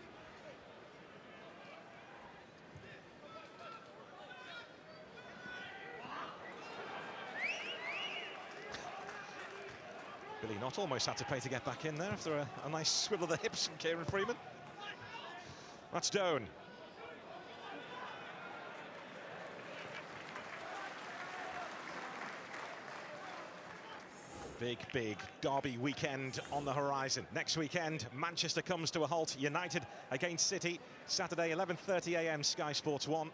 Billy Knott almost had to pay to get back in there after a nice swivel of the hips from Kieran Freeman. That's Doan. Big derby weekend on the horizon. Next weekend, Manchester comes to a halt. United against City. Saturday, 11:30 a.m. Sky Sports 1.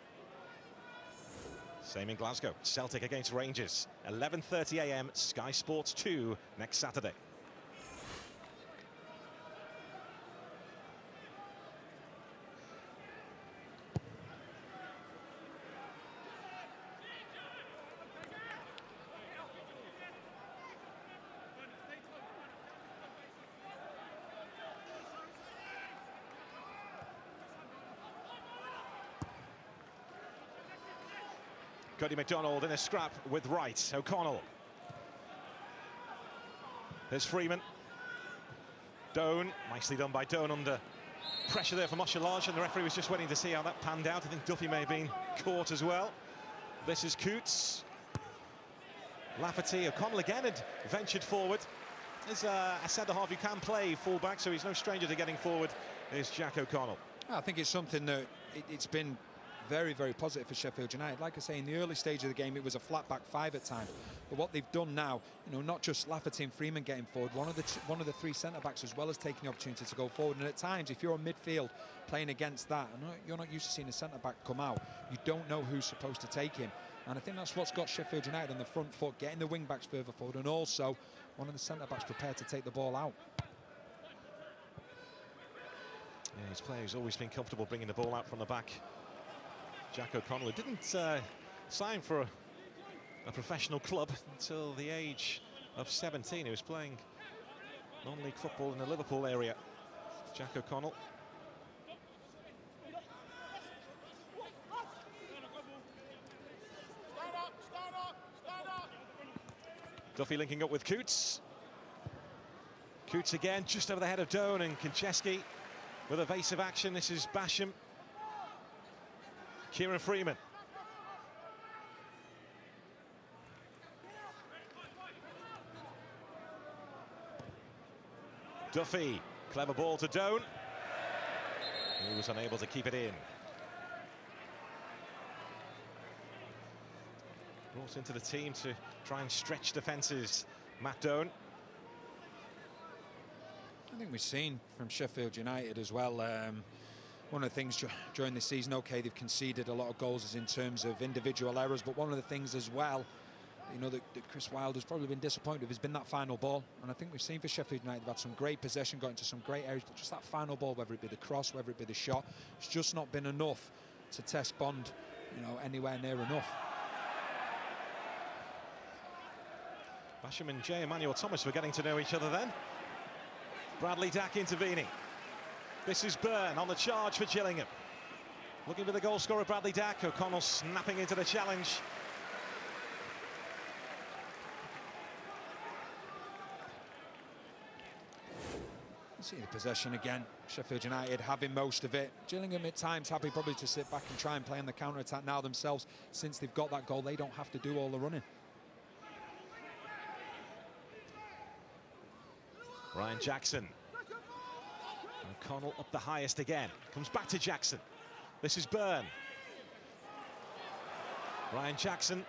Same in Glasgow. Celtic against Rangers. 11:30 a.m. Sky Sports 2 next Saturday. Cody McDonald in a scrap with Wright. O'Connell. There's Freeman. Doan, nicely done by Doan under pressure there from Lge, and the referee was just waiting to see how that panned out. I think Duffy may have been caught as well. This is Coots. Lafferty. O'Connell again had ventured forward. There's a centre-half who can play full-back, so he's no stranger to getting forward. There's Jack O'Connell. I think it's something that it's been very, very positive for Sheffield United. Like I say, in the early stage of the game, it was a flat back five at times. But what they've done now, you know, not just Lafferty and Freeman getting forward, one of the three centre-backs as well as taking the opportunity to go forward. And at times, if you're on midfield playing against that, and you're not used to seeing a centre-back come out, you don't know who's supposed to take him. And I think that's what's got Sheffield United on the front foot, getting the wing-backs further forward, and also one of the centre-backs prepared to take the ball out. Yeah, his player's always been comfortable bringing the ball out from the back. Jack O'Connell, who didn't sign for a professional club until the age of 17. He was playing non-league football in the Liverpool area. Jack O'Connell. Duffy linking up with Coots. Coots again, just over the head of Doan, and Konchesky with evasive action. This is Basham. Kieran Freeman. Duffy, clever ball to Doan. He was unable to keep it in. Brought into the team to try and stretch defences, Matt Doan. I think we've seen from Sheffield United as well, one of the things during this season, okay, they've conceded a lot of goals as in terms of individual errors, but one of the things as well, you know, that Chris Wilder's probably been disappointed with has been that final ball. And I think we've seen for Sheffield United, they've had some great possession, got into some great areas, but just that final ball, whether it be the cross, whether it be the shot, it's just not been enough to test Bond, you know, anywhere near enough. Basham and J. Emmanuel Thomas were getting to know each other then. Bradley Dack intervening. This is Byrne on the charge for Gillingham. Looking for the goal scorer, Bradley Dack. O'Connell snapping into the challenge. See the possession again. Sheffield United having most of it. Gillingham at times happy probably to sit back and try and play on the counter-attack now themselves. Since they've got that goal, they don't have to do all the running. Ryan Jackson. O'Connell up the highest again. Comes back to Jackson. This is Byrne. Ryan Jackson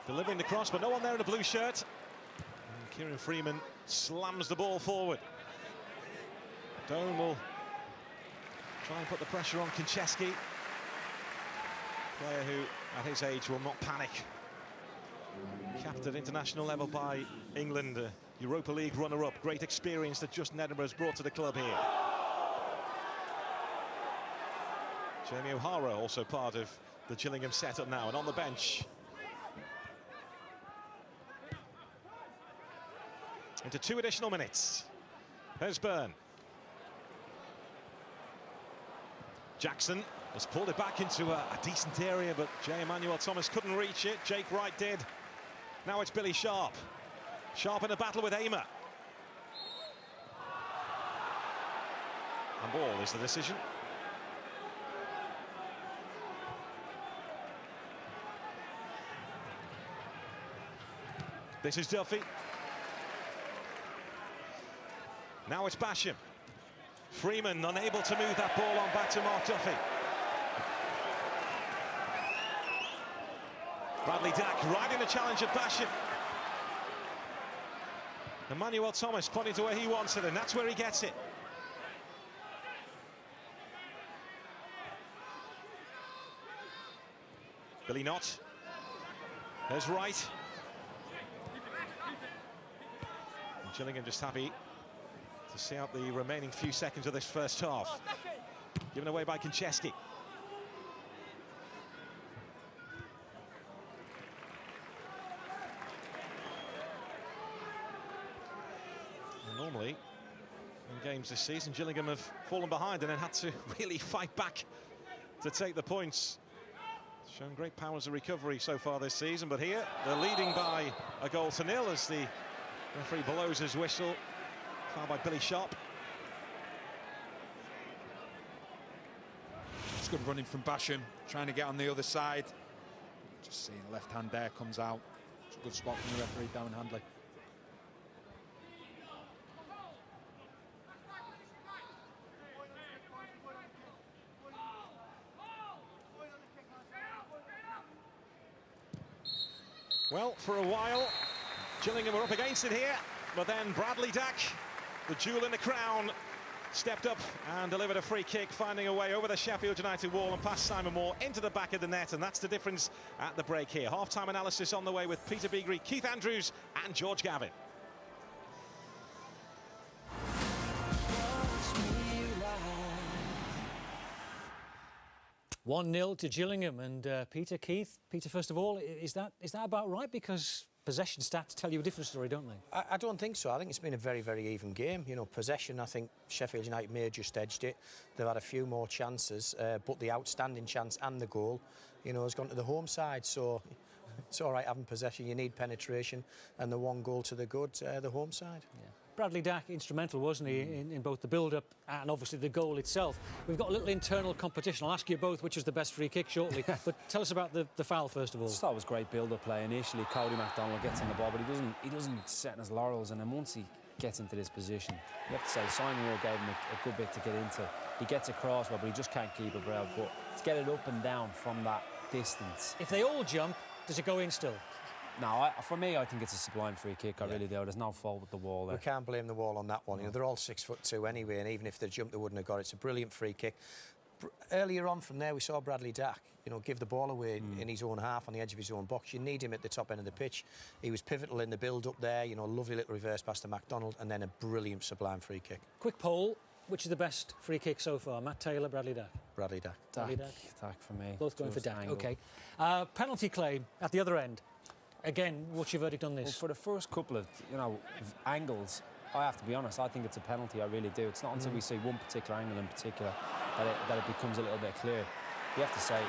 delivering the cross, but no one there in a blue shirt. And Kieran Freeman slams the ball forward. Doan will try and put the pressure on Konchesky. Player who, at his age, will not panic. Capped at international level by England. Europa League runner-up, great experience that Justin Edinburgh's brought to the club here. Jamie O'Hara also part of the Gillingham setup now, and on the bench. Into 2 additional minutes. There's Byrne. Jackson has pulled it back into a decent area, but J. Emmanuel Thomas couldn't reach it. Jake Wright did. Now it's Billy Sharp. Sharp in a battle with Aymer. And ball is the decision. This is Duffy. Now it's Basham. Freeman unable to move that ball on back to Mark Duffy. Bradley Dack riding the challenge at Basham. Emmanuel Thomas pointing to where he wants it, and that's where he gets it. Billy Knott. There's Wright. And Gillingham just happy to see out the remaining few seconds of this first half. Given away by Konchesky. Normally, in games this season, Gillingham have fallen behind and then had to really fight back to take the points. Shown great powers of recovery so far this season, but here they're leading by a 1-0 as the referee blows his whistle. Foul by Billy Sharp. It's good running from Basham, trying to get on the other side. Just seeing the left hand there comes out. It's a good spot from the referee, Darren Handley. Well, for a while, Gillingham were up against it here, but then Bradley Dack, the jewel in the crown, stepped up and delivered a free kick, finding a way over the Sheffield United wall and past Simon Moore into the back of the net, and that's the difference at the break here. Half-time analysis on the way with Peter Beagrie, Keith Andrews and George Gavin. 1-0 to Gillingham, and Peter, first of all, is that about right? Because possession stats tell you a different story, don't they? I don't think so. I think it's been a very, very even game. You know, possession, I think Sheffield United may have just edged it. They've had a few more chances, but the outstanding chance and the goal, you know, has gone to the home side. So it's all right having possession. You need penetration, and the 1 goal to the good, the home side. Yeah. Bradley Dack, instrumental, wasn't he, in both the build-up and obviously the goal itself. We've got a little internal competition. I'll ask you both which was the best free kick shortly. But tell us about the foul, first of all. I just thought it was great build-up play. Initially, Cody MacDonald gets on the ball, but he doesn't set in his laurels. And then once he gets into this position. You have to say, Simon Moore gave him a good bit to get into. He gets across, but he just can't keep it, Brad. But to get it up and down from that distance. If they all jump, does it go in still? No, for me, I think it's a sublime free kick. I really do. There's no fault with the wall there. We can't blame the wall on that one. You know, they're all 6'2" anyway, and even if they jumped, they wouldn't have got it. It's a brilliant free kick. Earlier on from there, we saw Bradley Dack, you know, give the ball away in his own half on the edge of his own box. You need him at the top end of the pitch. He was pivotal in the build-up there, you know, lovely little reverse pass to MacDonald, and then a brilliant, sublime free kick. Quick poll, which is the best free kick so far? Matt Taylor, Bradley Dack? Bradley Dack. Dack for me. Both going for Dack, angle. OK. Penalty claim at the other end. Again, what's your verdict on this? Well, for the first couple of, angles, I have to be honest, I think it's a penalty, I really do. It's not until we see one particular angle in particular that it becomes a little bit clear. You have to say,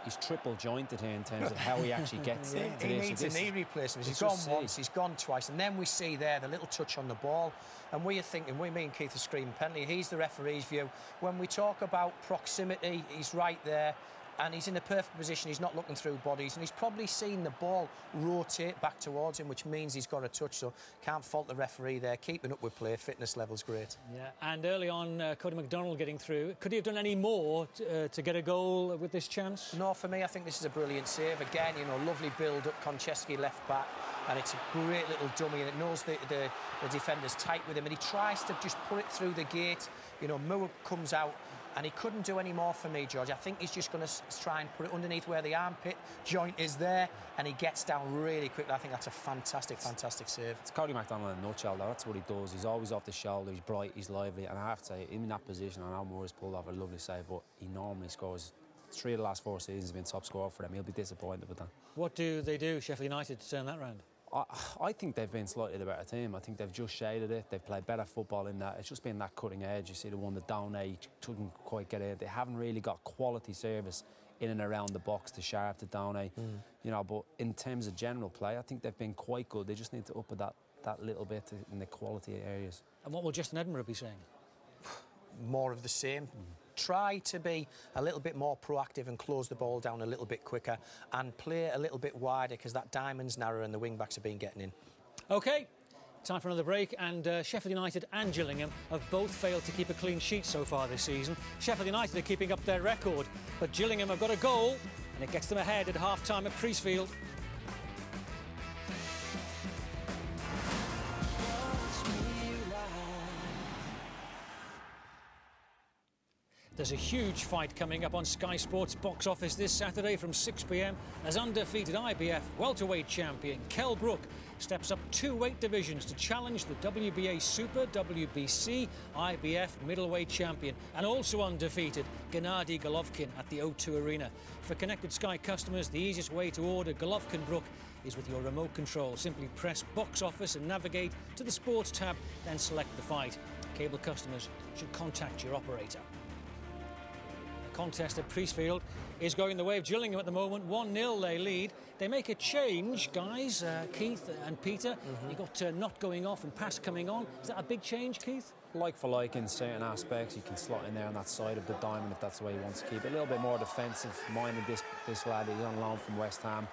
he's triple jointed here in terms of how he actually gets to this. He needs a knee replacement. He's gone once, he's gone twice, and then we see there the little touch on the ball, and we are thinking, me and Keith are screaming penalty. He's the referee's view. When we talk about proximity, he's right there. And he's in a perfect position. He's not looking through bodies, and he's probably seen the ball rotate back towards him, which means he's got a touch. So can't fault the referee there. Keeping up with play, fitness level's great. Yeah, and early on, Cody MacDonald getting through. Could he have done any more to get a goal with this chance? No, for me, I think this is a brilliant save. Again, you know, lovely build-up. Konchesky left back, and it's a great little dummy, and it knows the defender's tight with him, and he tries to just put it through the gate. You know, Moore comes out. And he couldn't do any more for me, George. I think he's just going to try and put it underneath where the armpit joint is there, and he gets down really quickly. I think that's a fantastic, fantastic save. It's Cody MacDonald in a nutshell, though. That's what he does. He's always off the shoulder, he's bright, he's lively, and I have to say, in that position, I know Moore's pulled off a lovely save, but he normally scores. 3 of the last 4 seasons has been top scorer for them. He'll be disappointed with that. What do they do, Sheffield United, to turn that round? I think they've been slightly the better team. I think they've just shaded it. They've played better football in that. It's just been that cutting edge. You see the one that Downey couldn't quite get in. They haven't really got quality service in and around the box to Sharp, to Downey. You know, but in terms of general play, I think they've been quite good. They just need to up it that little bit in the quality areas. And what will Justin Edinburgh be saying? More of the same. Try to be a little bit more proactive and close the ball down a little bit quicker and play a little bit wider, because that diamond's narrow and the wing-backs have been getting in. OK, time for another break, and Sheffield United and Gillingham have both failed to keep a clean sheet so far this season. Sheffield United are keeping up their record, but Gillingham have got a goal, and it gets them ahead at half-time at Priestfield. There's a huge fight coming up on Sky Sports box office this Saturday from 6 p.m. as undefeated IBF welterweight champion Kell Brook steps up 2 weight divisions to challenge the WBA Super WBC IBF middleweight champion and also undefeated Gennady Golovkin at the O2 Arena. For Connected Sky customers, the easiest way to order Golovkin Brook is with your remote control. Simply press box office and navigate to the sports tab, then select the fight. Cable customers should contact your operator. Contest at Priestfield is going the way of Gillingham at the moment. 1-0 they lead. They make a change, guys, Keith and Peter. You got Not going off and Pass coming on. Is that a big change, Keith? Like for like in certain aspects. You can slot in there on that side of the diamond if that's the way he wants to keep it. A little bit more defensive minded, this lad. He's on loan from West Ham.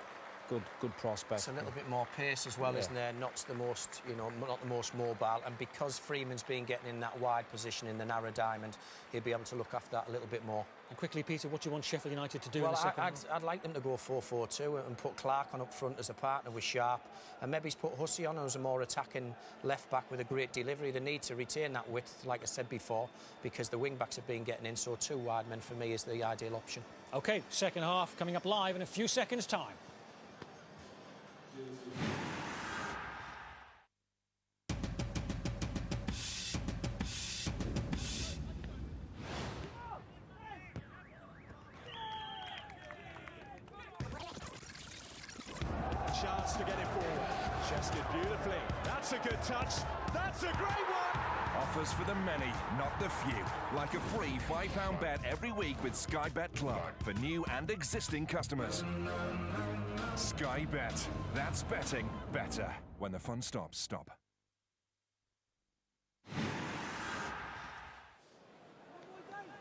Good prospect. It's a little bit more pace as well, isn't there? Not the most, not the most mobile. And because Freeman's been getting in that wide position in the narrow diamond, he'll be able to look after that a little bit more. And quickly, Peter, what do you want Sheffield United to do in well, the second half? I'd like them to go 4-4-2 and put Clark on up front as a partner with Sharp, and maybe he's put Hussey on as a more attacking left back with a great delivery. They need to retain that width, like I said before, because the wing backs have been getting in. So 2 wide men for me is the ideal option. OK, second half coming up live in a few seconds' time. Chance to get it forward. Chested beautifully. That's a good touch. That's a great one. Offers for the many, not the few. Like a free £5 bet every week with Sky Bet Club for new and existing customers. Sky Bet. That's betting better. When the fun stops, stop.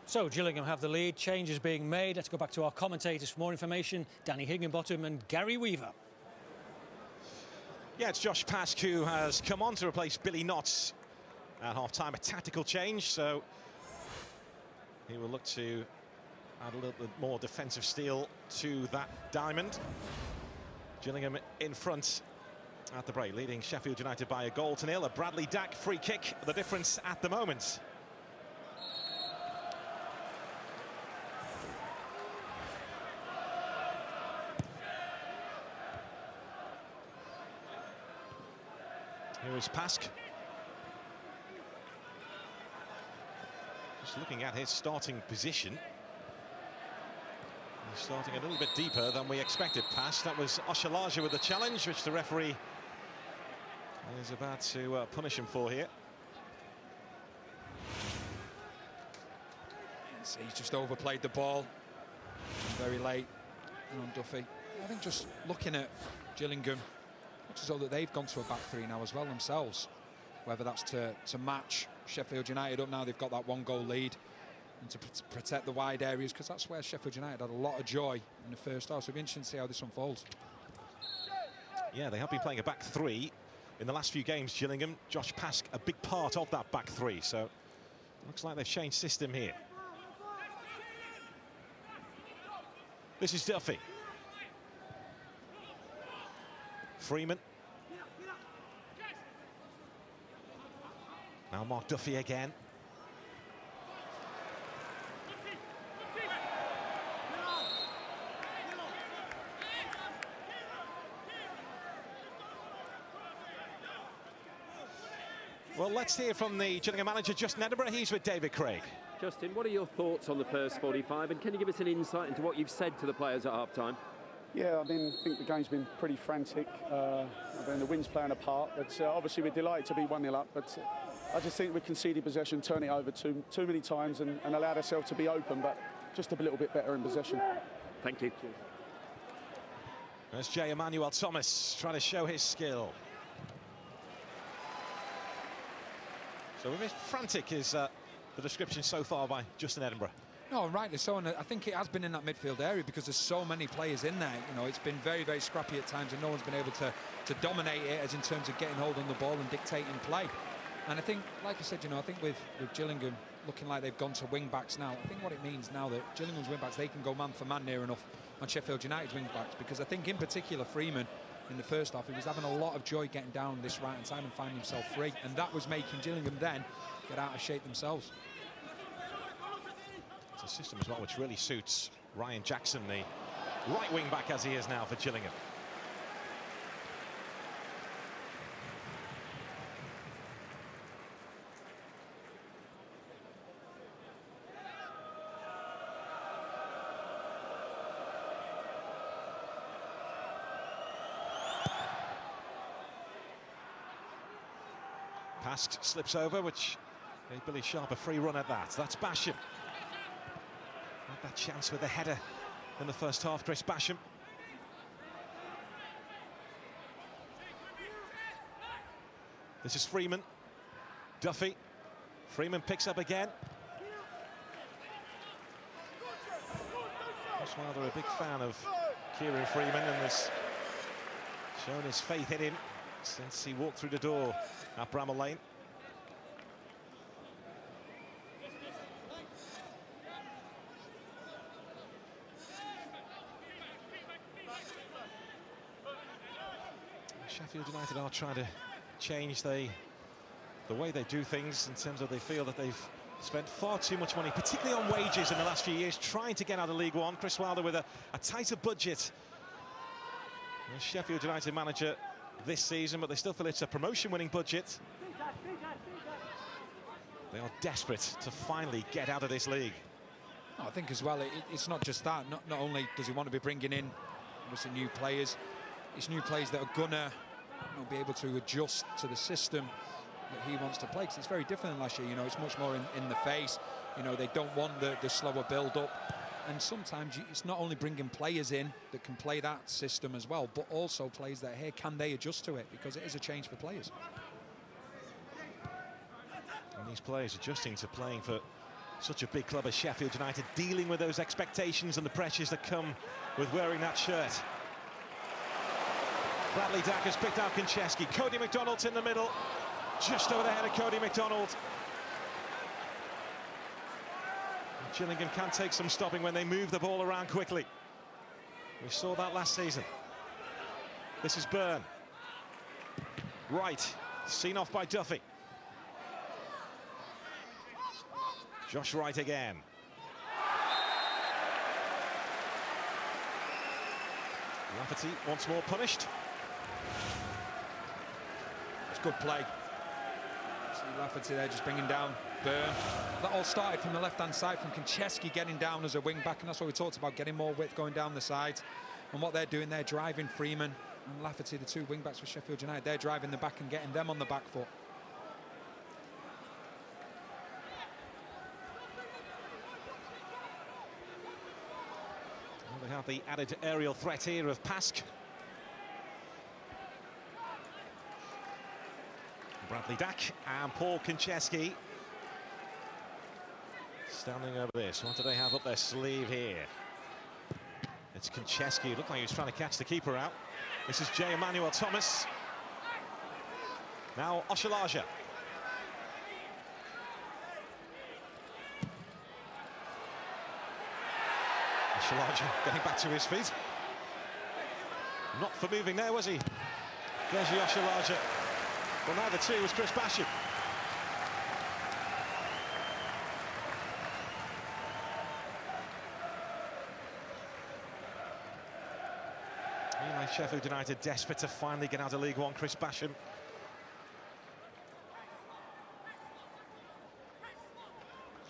So Gillingham have the lead. Changes being made. Let's go back to our commentators for more information. Danny Higginbottom and Gary Weaver. Yeah, it's Josh Pask who has come on to replace Billy Knotts at half-time. A tactical change, so he will look to add a little bit more defensive steel to that diamond. Gillingham in front at the break, leading Sheffield United by a goal to nil. A Bradley Dack free kick, the difference at the moment. Here is Pask. Just looking at his starting position. He's starting a little bit deeper than we expected. Pask. That was Utd Lge with the challenge, which the referee is about to punish him for here. Yes, he's just overplayed the ball very late on Duffy. I think just looking at Gillingham, looks as though that they've gone to a back three now as well themselves. Whether that's to match Sheffield United up now, they've got that 1-goal lead, and to protect the wide areas, because that's where Sheffield United had a lot of joy in the first half. So it'll be interesting to see how this unfolds. Yeah, they have been playing a back three in the last few games, Gillingham. Josh Pask, a big part of that back three, so looks like they've changed system here. This is Duffy. Freeman. Now Mark Duffy again. Well, let's hear from the Gillingham manager, Justin Edinburgh. He's with David Craig. Justin, what are your thoughts on the first 45, and can you give us an insight into what you've said to the players at half-time? Yeah, I think the game's been pretty frantic. The wind's playing a part, but obviously we're delighted to be 1-0 up. But I just think we conceded possession, turned it over too many times, and allowed ourselves to be open, but just a little bit better in possession. Thank you. There's J. Emmanuel Thomas trying to show his skill. So frantic is the description so far by Justin Edinburgh. No, rightly so, and I think it has been in that midfield area because there's so many players in there. You know, it's been very, very scrappy at times, and no one's been able to dominate it as in terms of getting hold on the ball and dictating play. And I think, like I said, you know, I think with Gillingham looking like they've gone to wing-backs now, I think what it means now that Gillingham's wing-backs, they can go man for man near enough on Sheffield United's wing-backs, because I think in particular Freeman in the first half, he was having a lot of joy getting down this right-hand side and finding himself free, and that was making Gillingham then get out of shape themselves. It's a system as well which really suits Ryan Jackson, the right wing back as he is now for Gillingham. Pask slips over, which gave Billy Sharp a free run at that. That's Basham. Had that chance with a header in the first half, Chris Basham. This is Freeman. Duffy. Freeman picks up again. Chris Wilder, a big fan of Kieran Freeman, and has shown his faith in him since he walked through the door at Bramall Lane. Sheffield United are trying to change the way they do things, in terms of they feel that they've spent far too much money, particularly on wages in the last few years, trying to get out of League One. Chris Wilder with a tighter budget. The Sheffield United manager this season, but they still feel it's a promotion-winning budget. They are desperate to finally get out of this league. I think as well, it's not just that. Not only does he want to be bringing in obviously new players, it's new players that are gonna be able to adjust to the system that he wants to play, because it's very different than last year. You know, it's much more in the face. You know, they don't want the slower build-up. And sometimes it's not only bringing players in that can play that system as well, but also players that, hey, can they adjust to it? Because it is a change for players. And these players adjusting to playing for such a big club as Sheffield United, dealing with those expectations and the pressures that come with wearing that shirt. Bradley Dack has picked out Konchesky. Cody McDonald's in the middle, just over the head of Cody McDonald. Gillingham can take some stopping when they move the ball around quickly. We saw that last season. This is Byrne. Wright, seen off by Duffy. Josh Wright again. Lafferty once more punished. It's good play. See Lafferty there just bringing down Byrne. That all started from the left-hand side, from Konchesky getting down as a wing-back, and that's what we talked about, getting more width going down the sides. And what they're doing, they're driving Freeman and Lafferty, the two wing-backs for Sheffield United. They're driving the back and getting them on the back foot. Well, they have the added aerial threat here of Pask. Bradley Dack and Paul Konchesky standing over this. What do they have up their sleeve here? It's Konchesky. Looked like he was trying to catch the keeper out. This is J. Emmanuel Thomas. Now Sheff Utd Lge. Sheff Utd Lge getting back to his feet. Not for moving there, was he? There's Sheff Utd Lge. Well, now the two was Chris Basham. Sheffield United desperate to finally get out of League One. Chris Basham.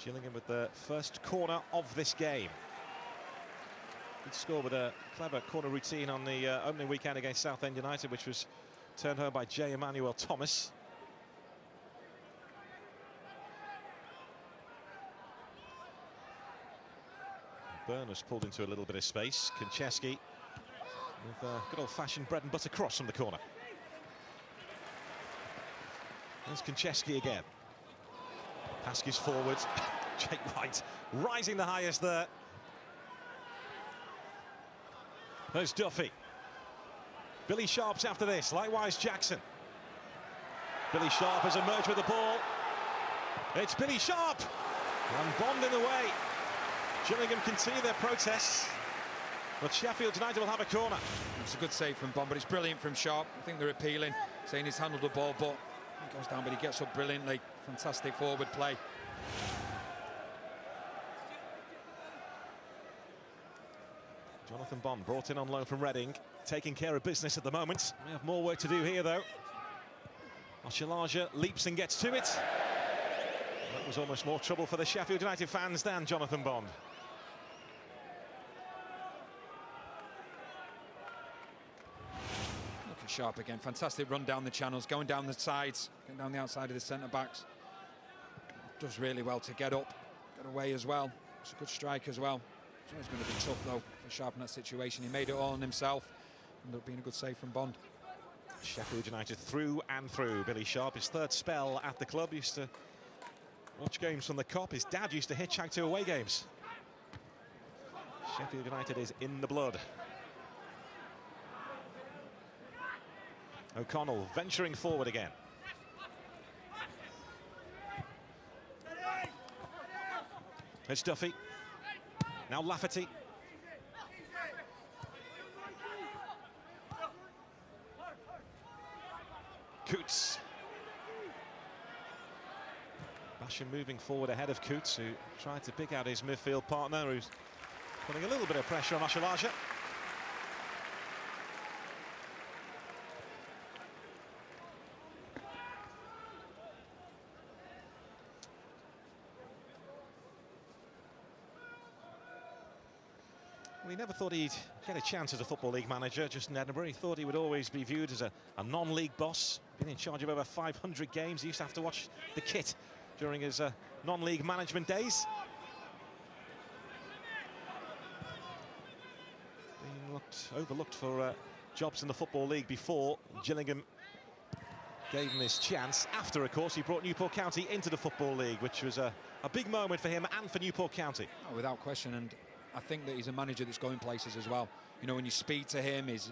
Gillingham with the first corner of this game. Good score with a clever corner routine on the opening weekend against Southend United, which was turned home by J. Emmanuel Thomas. Byrne was pulled into a little bit of space. Konchesky with a good old-fashioned bread and butter cross from the corner. There's Konchesky again. Pask is forward. Jake Wright rising the highest there. There's Duffy. Billy Sharp's after this, likewise Jackson. Billy Sharp has emerged with the ball. It's Billy Sharp! And Bond in the way. Gillingham continue their protests, but Sheffield United will have a corner. It's a good save from Bond, but it's brilliant from Sharp. I think they're appealing, saying he's handled the ball, but he goes down, but he gets up brilliantly. Fantastic forward play. Jonathan Bond brought in on loan from Reading, taking care of business at the moment. We have more work to do here, though. Sheff Utd Lge leaps and gets to it. That was almost more trouble for the Sheffield United fans than Jonathan Bond. Sharp again, fantastic run down the channels, going down the sides, going down the outside of the centre-backs. Does really well to get up, get away as well. It's a good strike as well. It's always going to be tough, though, for Sharp in that situation. He made it all on himself. Ended up being a good save from Bond. Sheffield United through and through. Billy Sharp, his third spell at the club, used to watch games from the Kop. His dad used to hitchhike to away games. Sheffield United is in the blood. O'Connell venturing forward again. There's Duffy. Now Lafferty. Coots. Basham moving forward ahead of Coots, who tried to pick out his midfield partner, who's putting a little bit of pressure on Sheff Utd Lge. He never thought he'd get a chance as a Football League manager just in Edinburgh. He thought he would always be viewed as a non-league boss. Been in charge of over 500 games. He used to have to watch the kit during his non-league management days. Being overlooked for jobs in the Football League before. Gillingham gave him his chance. After, of course, he brought Newport County into the Football League, which was a big moment for him and for Newport County. Oh, without question, and I think that he's a manager that's going places as well. You know, when you speak to him, his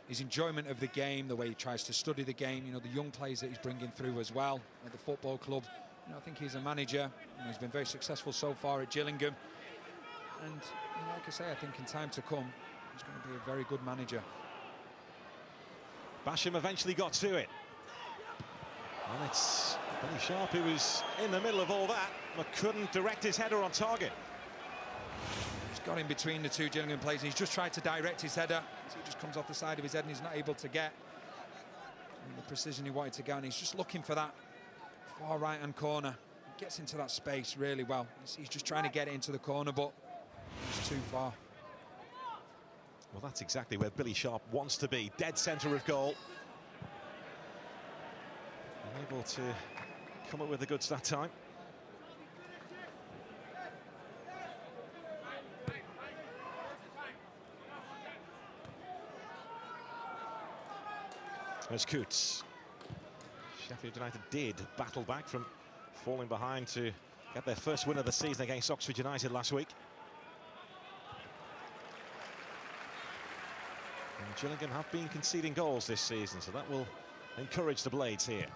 his enjoyment of the game, the way he tries to study the game, you know, the young players that he's bringing through as well at the football club. You know, I think he's a manager. You know, he's been very successful so far at Gillingham. And you know, like I say, I think in time to come, he's going to be a very good manager. Basham eventually got to it. And it's Billy Sharp who was in the middle of all that, but couldn't direct his header on target. He's got in between the two Gillingham players, and he's just tried to direct his header. So he just comes off the side of his head and he's not able to get the precision he wanted to get, and he's just looking for that far right-hand corner. He gets into that space really well. He's just trying to get it into the corner, but it's too far. Well, that's exactly where Billy Sharp wants to be, dead centre of goal. Able to come up with the goods that time. There's Coots. Sheffield United did battle back from falling behind to get their first win of the season against Oxford United last week. And Gillingham have been conceding goals this season, so that will encourage the Blades here.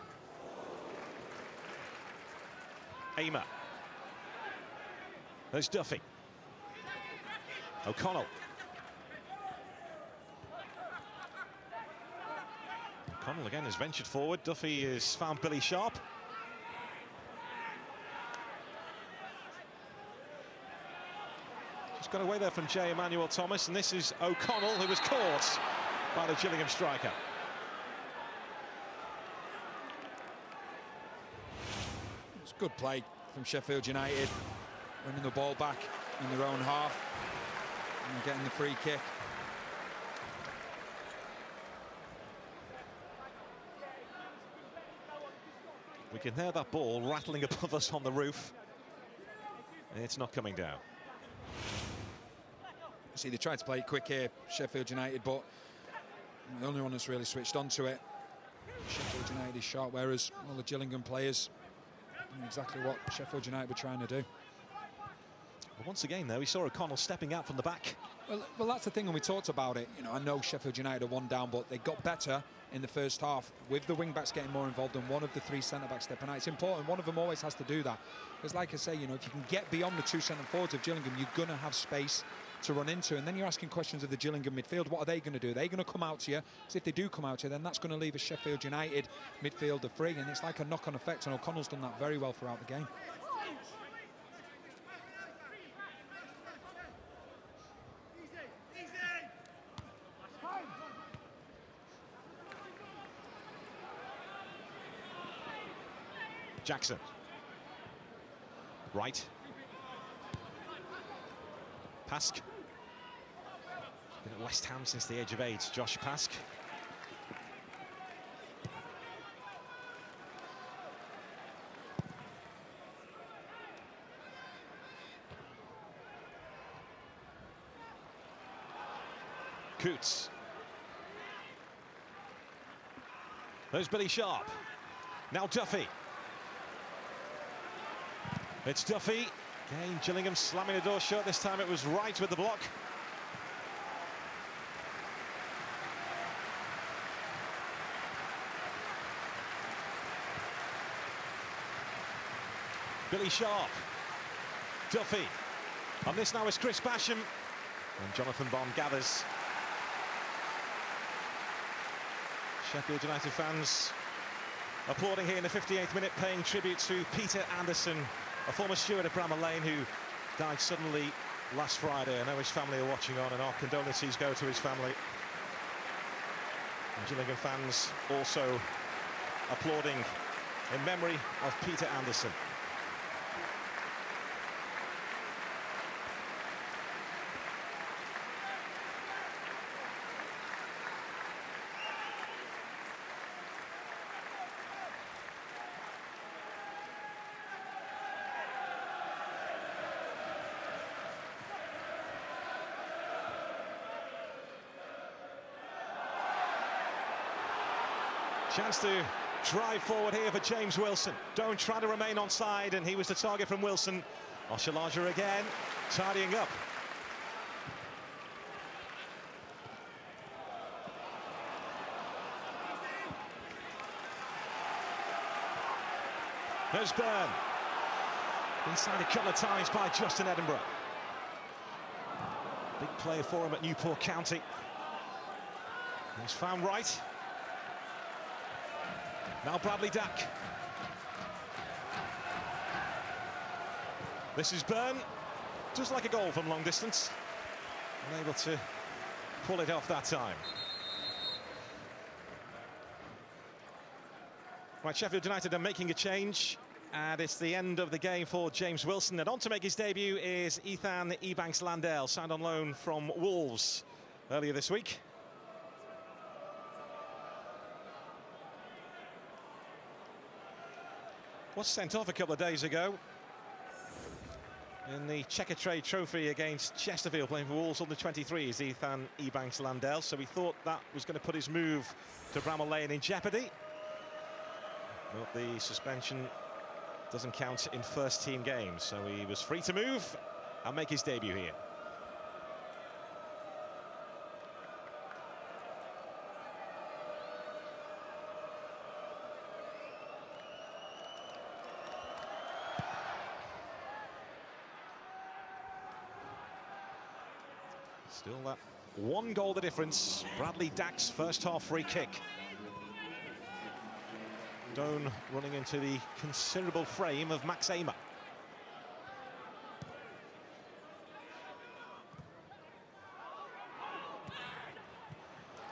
Aimer. There's Duffy. O'Connell. O'Connell again has ventured forward. Duffy has found Billy Sharp. Just got away there from J. Emmanuel Thomas, and this is O'Connell, who was caught by the Gillingham striker. Good play from Sheffield United, winning the ball back in their own half and getting the free kick. We can hear that ball rattling above us on the roof. It's not coming down. See, they tried to play it quick here, Sheffield United, but the only one that's really switched onto it, Sheffield United, is Sharp, whereas all the Gillingham players exactly what Sheffield United were trying to do. Well, once again, though, we saw O'Connell stepping out from the back. Well, that's the thing, and we talked about it. You know, I know Sheffield United are one down, but they got better in the first half with the wing-backs getting more involved and one of the three centre-backs stepping out. It's important. One of them always has to do that. Because, like I say, you know, if you can get beyond the two centre-forwards of Gillingham, you're going to have space to run into. And then you're asking questions of the Gillingham midfield. What are they going to do? Are they going to come out to you? Because if they do come out to you, then that's going to leave a Sheffield United midfielder free. And it's like a knock-on effect. And O'Connell's done that very well throughout the game. Jackson. Right. Pask. Been at West Ham since the age of 8. Josh Pask. Coots. There's Billy Sharp. Now Duffy. It's Duffy. Again, Gillingham slamming the door shut. This time it was right with the block. Billy Sharp. Duffy. On this now is Chris Basham. And Jonathan Bond gathers. Sheffield United fans applauding here in the 58th minute, paying tribute to Peter Anderson, a former steward at Bramall Lane who died suddenly last Friday. I know his family are watching on, and our condolences go to his family. And Gillingham fans also applauding in memory of Peter Anderson. Chance to drive forward here for James Wilson. Don't try to remain onside, and he was the target from Wilson. Oshalaja again, tidying up. There's Byrne. Inside a couple of times by Justin Edinburgh. Big player for him at Newport County. He's found right. Now Bradley Dack. This is Byrne. Just like a goal from long distance. Unable to pull it off that time. Right, Sheffield United are making a change. And it's the end of the game for James Wilson. And on to make his debut is Ethan Ebanks-Landale, signed on loan from Wolves earlier this week. Was sent off a couple of days ago in the Checkatrade Trophy against Chesterfield, playing for Wolves under 23s, Ethan Ebanks-Landale. So we thought that was going to put his move to Bramall Lane in jeopardy. But the suspension doesn't count in first-team games, so he was free to move and make his debut here. Still that one goal the difference. Bradley Dack's first-half free kick. Doan running into the considerable frame of Max Ehmer.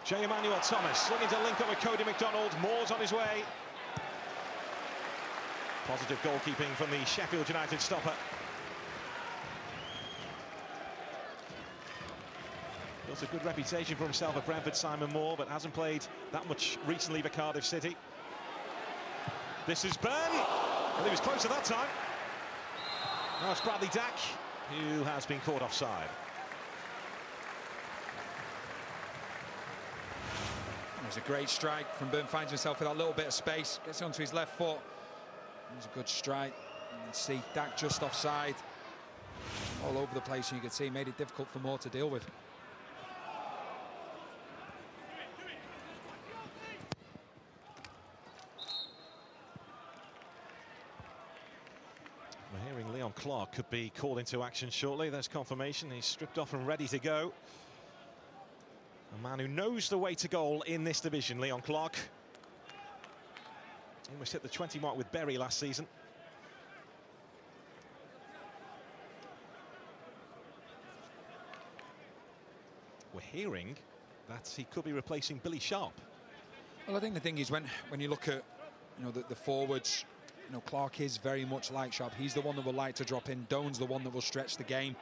J. Emmanuel Thomas looking to link up with Cody McDonald. Moore's on his way. Positive goalkeeping from the Sheffield United stopper. Built a good reputation for himself at Brentford, Simon Moore, but hasn't played that much recently for Cardiff City. This is Byrne. Well, he was close at that time. Now it's Bradley Dack, who has been caught offside. It was a great strike from Byrne. Finds himself with that little bit of space. Gets onto his left foot. It was a good strike. You can see Dack just offside. All over the place, and you can see he made it difficult for Moore to deal with. Leon Clark could be called into action shortly. There's confirmation. He's stripped off and ready to go. A man who knows the way to goal in this division, Leon Clark. Almost hit the 20 mark with Bury last season. We're hearing that he could be replacing Billy Sharp. Well, I think the thing is when you look at the forwards, Clark is very much like Sharp. He's the one that will like to drop in. Doan's the one that will stretch the game.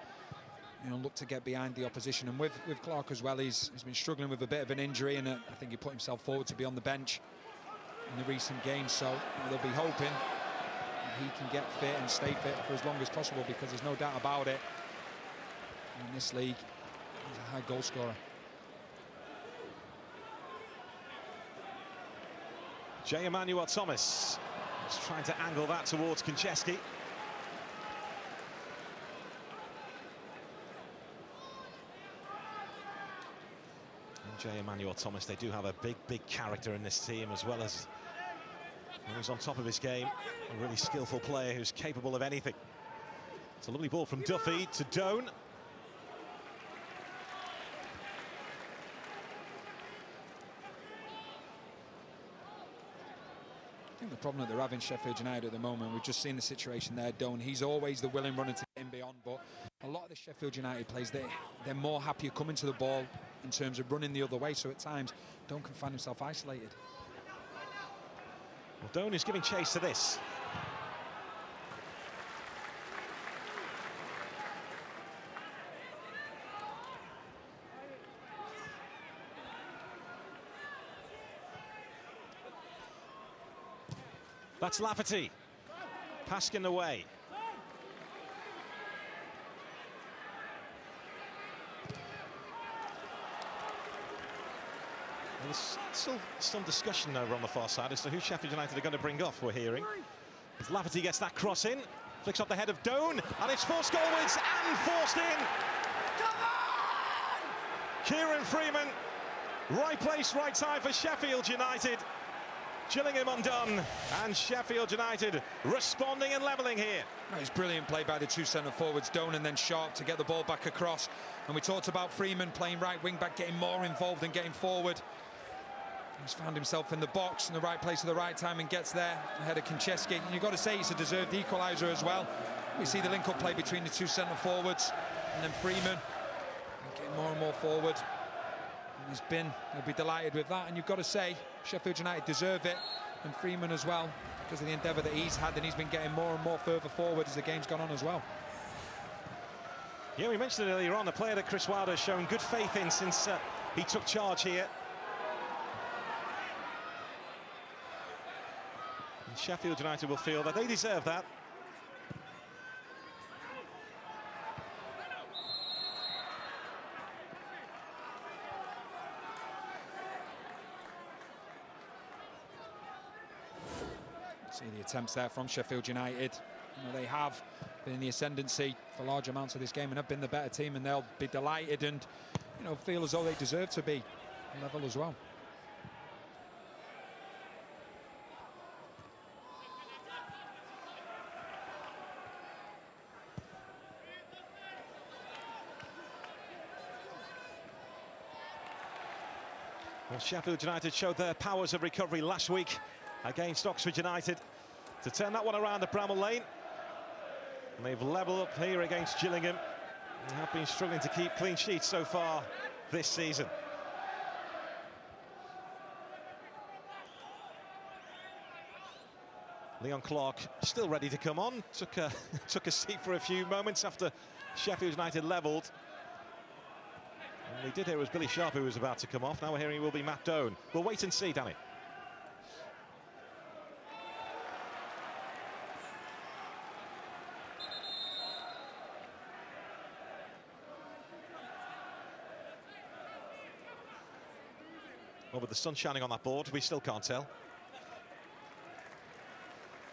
Look to get behind the opposition. And with Clark as well, he's been struggling with a bit of an injury, and I think he put himself forward to be on the bench in the recent games. So they'll be hoping that he can get fit and stay fit for as long as possible, because there's no doubt about it. In this league, he's a high goal scorer. J. Emmanuel Thomas is trying to angle that towards Konchesky. And J. Emmanuel Thomas, they do have a big character in this team, as well as when he's on top of his game, a really skillful player who's capable of anything. It's a lovely ball from Duffy to Doan. I think the problem that they're having Sheffield United at the moment, we've just seen the situation there. Doan, he's always the willing runner to get in beyond, but a lot of the Sheffield United players, they're more happier coming to the ball in terms of running the other way, so at times Doan can find himself isolated. Well, Doan is giving chase to this. That's Lafferty. Paskin away. Well, there's still some discussion over on the far side as to who Sheffield United are going to bring off, we're hearing. As Lafferty gets that cross in, flicks off the head of Doan, and it's forced goalwards and forced in. Come on! Kieran Freeman, right place, right time for Sheffield United. Gillingham undone, and Sheffield United responding and levelling here. It's brilliant play by the two centre forwards, Doan and then Sharp, to get the ball back across. And we talked about Freeman playing right wing back, getting more involved and getting forward. He's found himself in the box in the right place at the right time and gets there ahead of Konchesky. And you've got to say it's a deserved equaliser as well. We see the link-up play between the two centre forwards, and then Freeman getting more and more forward. And he'll be delighted with that. And you've got to say Sheffield United deserve it, and Freeman as well, because of the endeavour that he's had, and he's been getting more and more further forward as the game's gone on as well. Yeah, we mentioned it earlier on, a player that Chris Wilder has shown good faith in since he took charge here. And Sheffield United will feel that they deserve that. See the attempts there from Sheffield United. You know, they have been in the ascendancy for large amounts of this game and have been the better team, and they'll be delighted and, you know, feel as though they deserve to be level as well. Well, Sheffield United showed their powers of recovery last week against Oxford United to turn that one around at Bramall Lane. And they've levelled up here against Gillingham and have been struggling to keep clean sheets so far this season. Leon Clark still ready to come on. Took a seat for a few moments after Sheffield United levelled. And we did hear it was Billy Sharp who was about to come off. Now we're hearing it will be Matt Doan. We'll wait and see, Danny. Well, with the sun shining on that board, we still can't tell.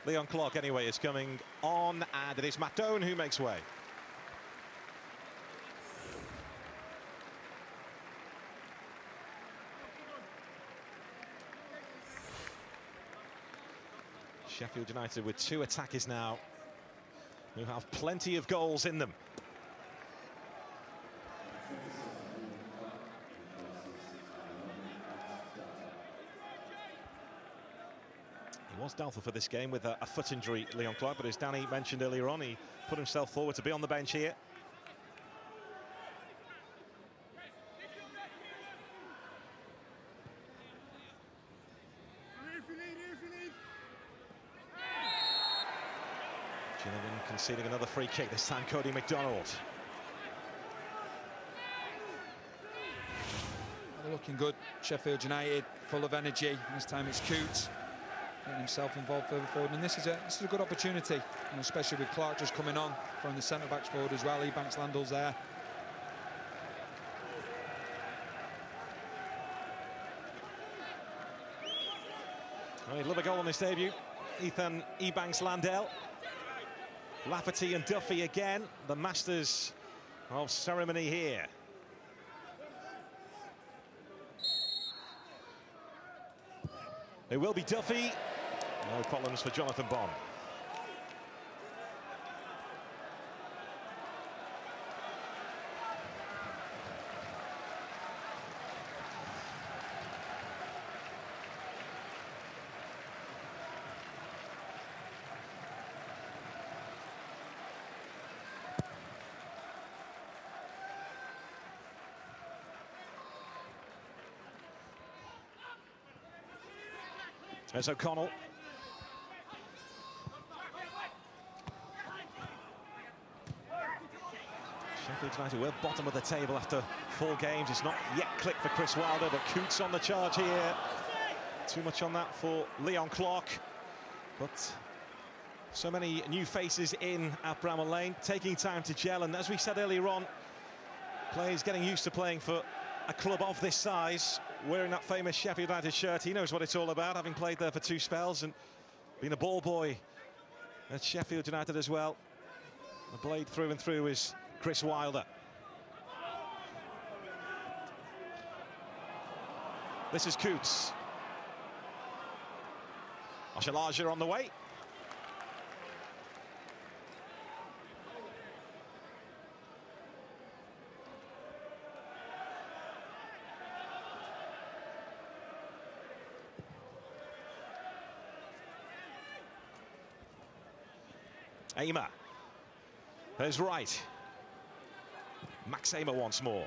Leon Clark, anyway, is coming on, and it is Matt Doan who makes way. Sheffield United with two attackers now who have plenty of goals in them. He was doubtful for this game with a foot injury, Leon Clark, but as Danny mentioned earlier on, he put himself forward to be on the bench here. Gillingham conceding another free kick, this time Cody McDonald. They're looking good. Sheffield United full of energy. This time it's Coots getting himself involved further forward, and this is a good opportunity, you know, especially with Clark just coming on, throwing the centre backs forward as well. Ebanks Landell's there. Well, he'd love a goal on his debut, Ethan Ebanks Landell. Lafferty and Duffy again, the masters of ceremony here. It will be Duffy. No problems for Jonathan Bond. There's O'Connell. Sheffield United were bottom of the table after 4 games. It's not yet clicked for Chris Wilder, but Coots on the charge here. Too much on that for Leon Clark. But so many new faces in at Bramall Lane, taking time to gel. And as we said earlier on, players getting used to playing for a club of this size, wearing that famous Sheffield United shirt. He knows what it's all about, having played there for 2 spells and been a ball boy at Sheffield United as well. The blade through and through is Chris Wilder. This is Coots. Utd Lge on the way. Aimer. There's right. Max Aimer once more.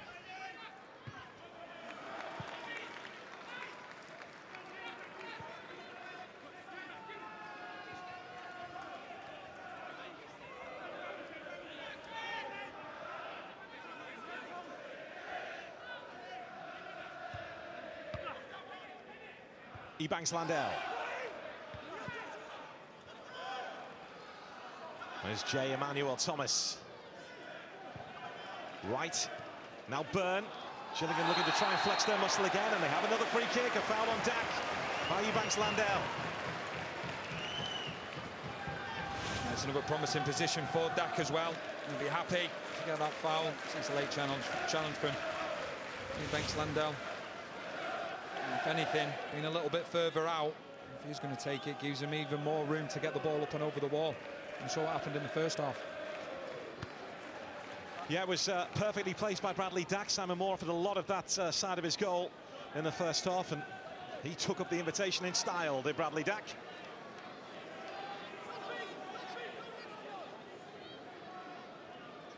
Landell. There's J. Emmanuel Thomas. Right. Now Byrne. Gillingham looking to try and flex their muscle again, and they have another free kick. A foul on Dak by Landell. There's another promising position for Dak as well. He'll be happy to get that foul since a late challenge from Landell. If anything, being a little bit further out, if he's going to take it, gives him even more room to get the ball up and over the wall. And saw what happened in the first half. Yeah, it was perfectly placed by Bradley Dack. Simon Moore offered a lot of that side of his goal in the first half, and he took up the invitation in style, did Bradley Dack.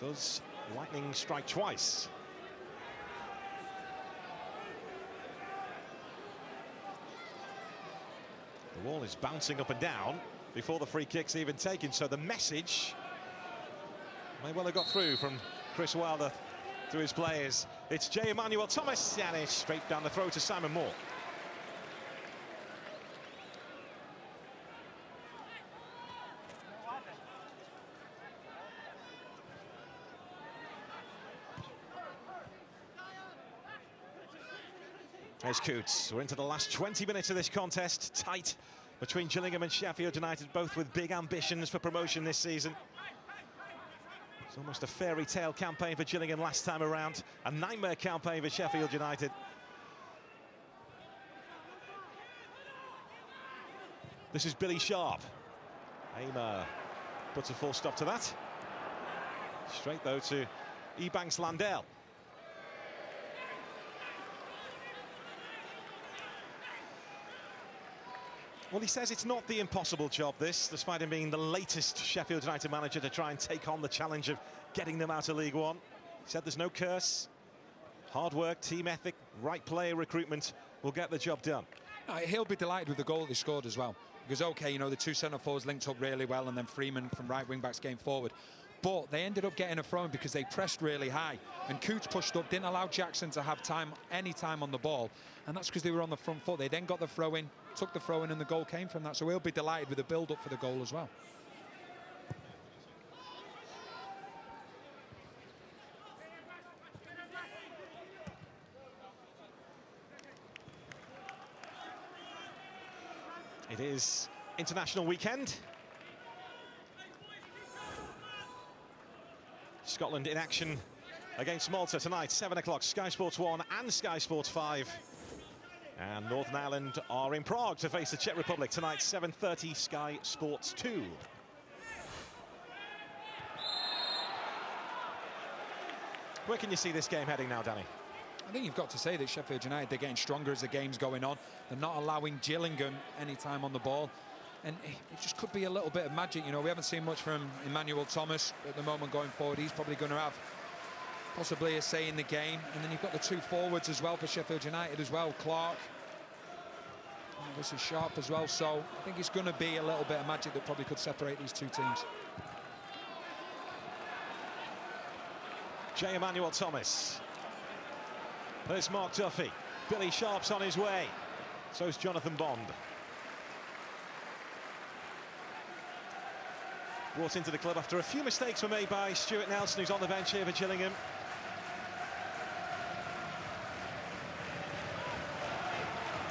Does lightning strike twice? The wall is bouncing up and down before the free kick's even taken, so the message may well have got through from Chris Wilder to his players. It's J. Emmanuel Thomas, and it's straight down the throat to Simon Moore. There's Coots. We're into the last 20 minutes of this contest. Tight between Gillingham and Sheffield United, both with big ambitions for promotion this season. It's almost a fairy tale campaign for Gillingham last time around. A nightmare campaign for Sheffield United. This is Billy Sharp. Aimer puts a full stop to that. Straight though to Landell. Well, he says it's not the impossible job, this, despite him being the latest Sheffield United manager to try and take on the challenge of getting them out of League One. He said there's no curse. Hard work, team ethic, right player recruitment will get the job done. He'll be delighted with the goal he scored as well. Because, OK, you know, the two centre-forwards linked up really well, and then Freeman from right wing-backs came forward. But they ended up getting a throw-in because they pressed really high. And Coots pushed up, didn't allow Jackson to have any time on the ball. And that's because they were on the front foot. They then got the throw-in, took the throw-in, and the goal came from that. So he'll be delighted with the build-up for the goal as well. It is international weekend. Scotland in action against Malta tonight, 7 o'clock, Sky Sports 1 and Sky Sports 5. And Northern Ireland are in Prague to face the Czech Republic tonight, 7:30, Sky Sports 2. Where can you see this game heading now, Danny? I think you've got to say that Sheffield United, they're getting stronger as the game's going on. They're not allowing Gillingham any time on the ball. And it just could be a little bit of magic. You know, we haven't seen much from Emmanuel Thomas at the moment going forward. He's probably going to have possibly a say in the game. And then you've got the two forwards as well for Sheffield United as well. Clark. And this is Sharp as well. So I think it's going to be a little bit of magic that probably could separate these two teams. J. Emmanuel Thomas. There's Mark Duffy. Billy Sharp's on his way. So's Jonathan Bond. Brought into the club after a few mistakes were made by Stuart Nelson, who's on the bench here for Gillingham.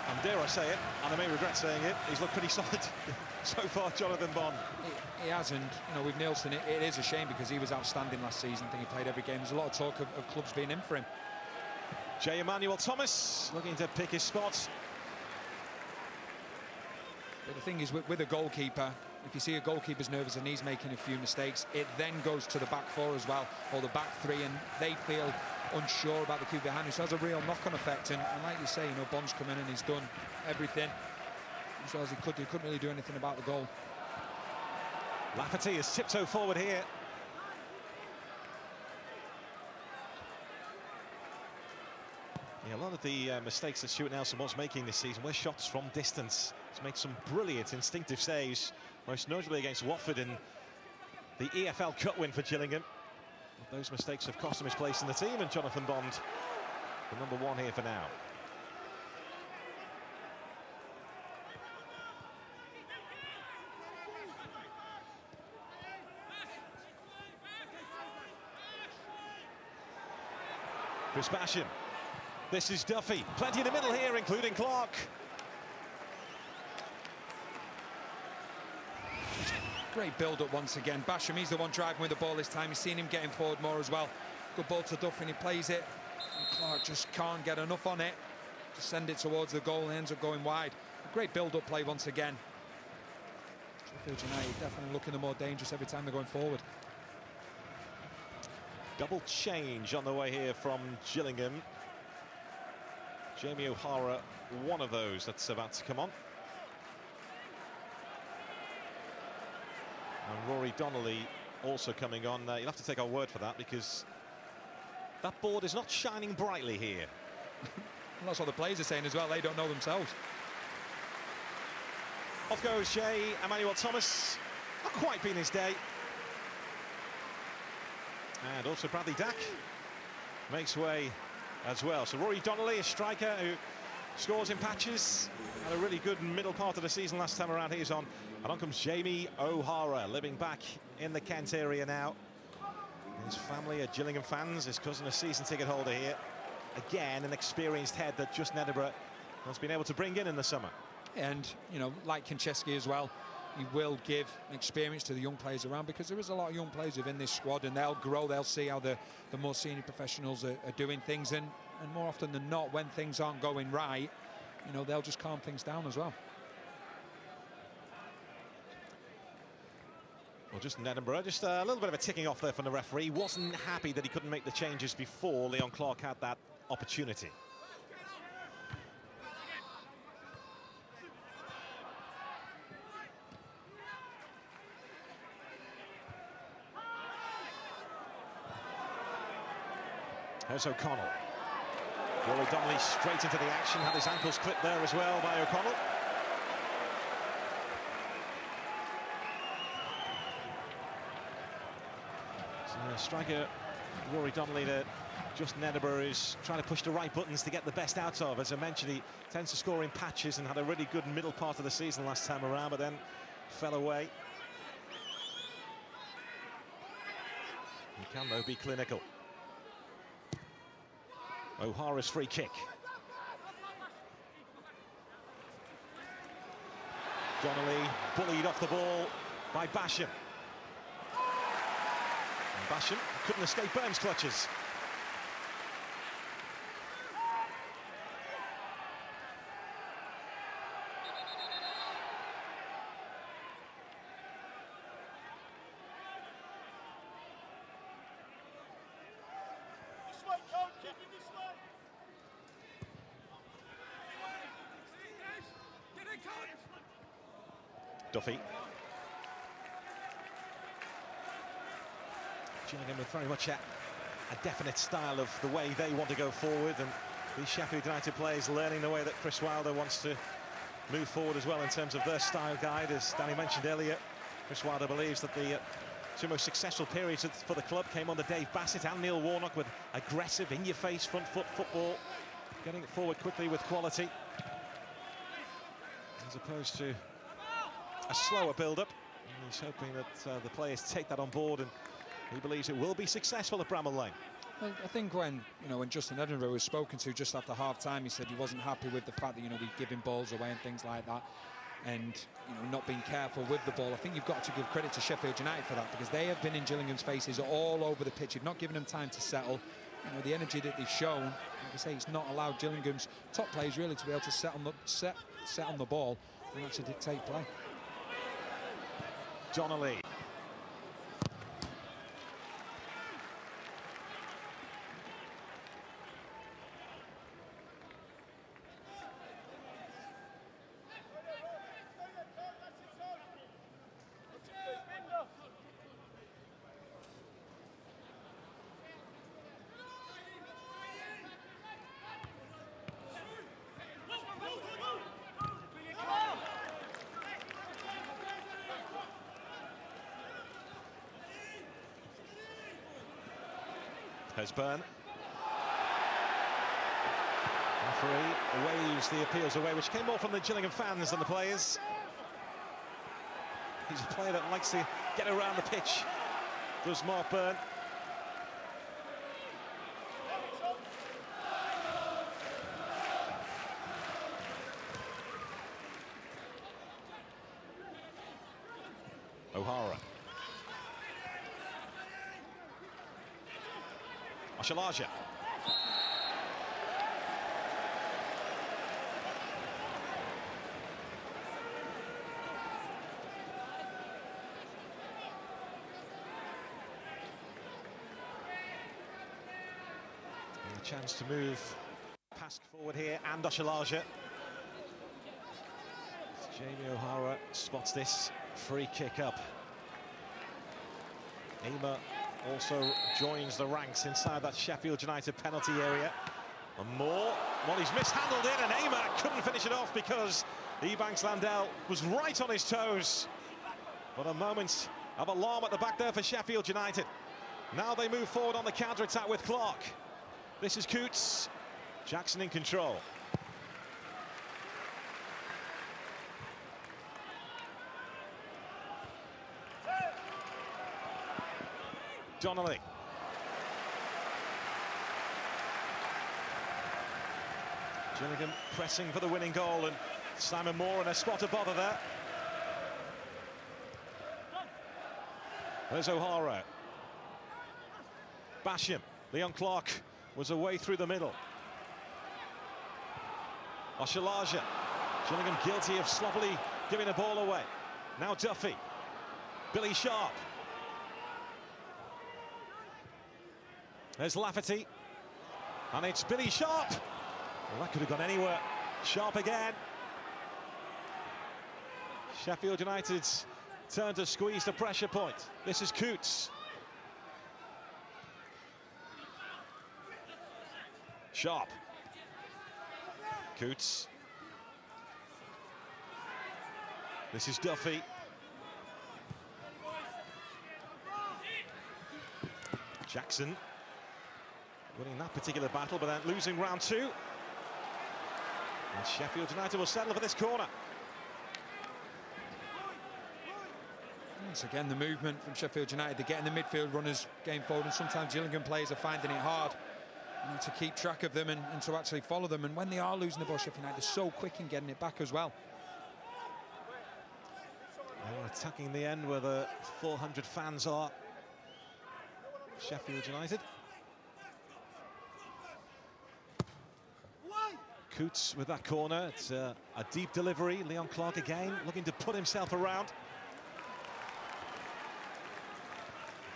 And dare I say it, and I may regret saying it, he's looked pretty solid so far, Jonathan Bond. He has, and you know, with Nielsen, it is a shame because he was outstanding last season. I think he played every game. There's a lot of talk of clubs being in for him. J. Emmanuel Thomas looking to pick his spot. But the thing is, with a goalkeeper, if you see a goalkeeper's nervous and he's making a few mistakes, it then goes to the back four as well, or the back three, and they feel unsure about the keeper behind him. So it has a real knock-on effect. And like you say, you know, Bond's come in and he's done everything. He shows he couldn't really do anything about the goal. Lafferty is tiptoe forward here. Yeah, a lot of the mistakes that Stuart Nelson was making this season were shots from distance. He's made some brilliant instinctive saves, most notably against Watford in the EFL Cup win for Gillingham. Those mistakes have cost him his place in the team, and Jonathan Bond, the number 1 here for now. Chris Basham. This is Duffy. Plenty in the middle here, including Clark. Great build-up once again. Basham, he's the one driving with the ball this time. You've seen him getting forward more as well. Good ball to Duffy, and he plays it. And Clark just can't get enough on it to send it towards the goal, and ends up going wide. A great build-up play once again. Sheffield United definitely looking the more dangerous every time they're going forward. Double change on the way here from Gillingham. Jamie O'Hara, one of those that's about to come on. And Rory Donnelly also coming on. You'll have to take our word for that, because that board is not shining brightly here. And that's what the players are saying as well. They don't know themselves. Off goes Jay. Emmanuel Thomas. Not quite been his day. And also Bradley Dack makes way as well. So Rory Donnelly, a striker who scores in patches. Had a really good middle part of the season last time around. He's on. And on comes Jamie O'Hara, living back in the Kent area now. His family are Gillingham fans. His cousin a season ticket holder here. Again, an experienced head that Justin Edinburgh has been able to bring in the summer. And, you know, like Kincheski as well, he will give experience to the young players around, because there is a lot of young players within this squad, and they'll grow, they'll see how the more senior professionals are doing things, and more often than not, when things aren't going right, you know, they'll just calm things down as well. Well, Justin Edinburgh, just a little bit of a ticking off there from the referee. Wasn't happy that he couldn't make the changes before Leon Clark had that opportunity. There's O'Connell. Rory Donnelly straight into the action, had his ankles clipped there as well by O'Connell. So striker Rory Donnelly that Justin Edinburgh is trying to push the right buttons to get the best out of. As I mentioned, he tends to score in patches and had a really good middle part of the season last time around, but then fell away. He can, though, be clinical. O'Hara's free kick. Donnelly bullied off the ball by Basham. And Basham couldn't escape Burns' clutches. Duffy. Gillingham with very much a definite style of the way they want to go forward, and these Sheffield United players learning the way that Chris Wilder wants to move forward as well in terms of their style guide. As Danny mentioned earlier, Chris Wilder believes that the two most successful periods for the club came under Dave Bassett and Neil Warnock, with aggressive, in-your-face, front-foot football, getting it forward quickly with quality, as opposed to a slower build-up. He's hoping that the players take that on board, and he believes it will be successful at Bramall Lane. I think when Justin Edinburgh was spoken to just after half-time, he said he wasn't happy with the fact that, we're giving balls away and things like that, and not being careful with the ball. I think you've got to give credit to Sheffield United for that, because they have been in Gillingham's faces all over the pitch. You've not given them time to settle. The energy that they've shown, like I say, it's not allowed Gillingham's top players really to be able to set on the ball and actually dictate play. Donnelly. Hesburn. Referee waves the appeals away, which came more from the Gillingham fans than the players. He's a player that likes to get around the pitch, does Mark Byrne. O'Hara. Sheff Lge. A chance to move past forward here, and Sheff Lge. Jamie O'Hara spots this free kick up. Emer also joins the ranks inside that Sheffield United penalty area. And more. Well, he's mishandled it, and Emer couldn't finish it off because Ebanks-Landell was right on his toes. But a moment of alarm at the back there for Sheffield United. Now they move forward on the counter-attack with Clark. This is Coots. Jackson in control. Donnelly. Gillingham pressing for the winning goal, and Simon Moore in a spot of bother there. There's O'Hara. Basham. Leon Clark was away through the middle. Sheff Lge. Gillingham guilty of sloppily giving the ball away. Now Duffy. Billy Sharp. There's Lafferty, and it's Billy Sharp. Well, that could have gone anywhere. Sharp again. Sheffield United's turn to squeeze the pressure point. This is Coots. Sharp. Coots. This is Duffy. Jackson. Winning that particular battle, but then losing round two. And Sheffield United will settle for this corner. Once again, the movement from Sheffield United, they're getting the midfield runners game forward, and sometimes Gillingham players are finding it hard to keep track of them and to actually follow them. And when they are losing the ball, Sheffield United, they're so quick in getting it back as well. They're attacking the end where the 400 fans are. Sheffield United. Coots with that corner. It's a deep delivery. Leon Clark again looking to put himself around.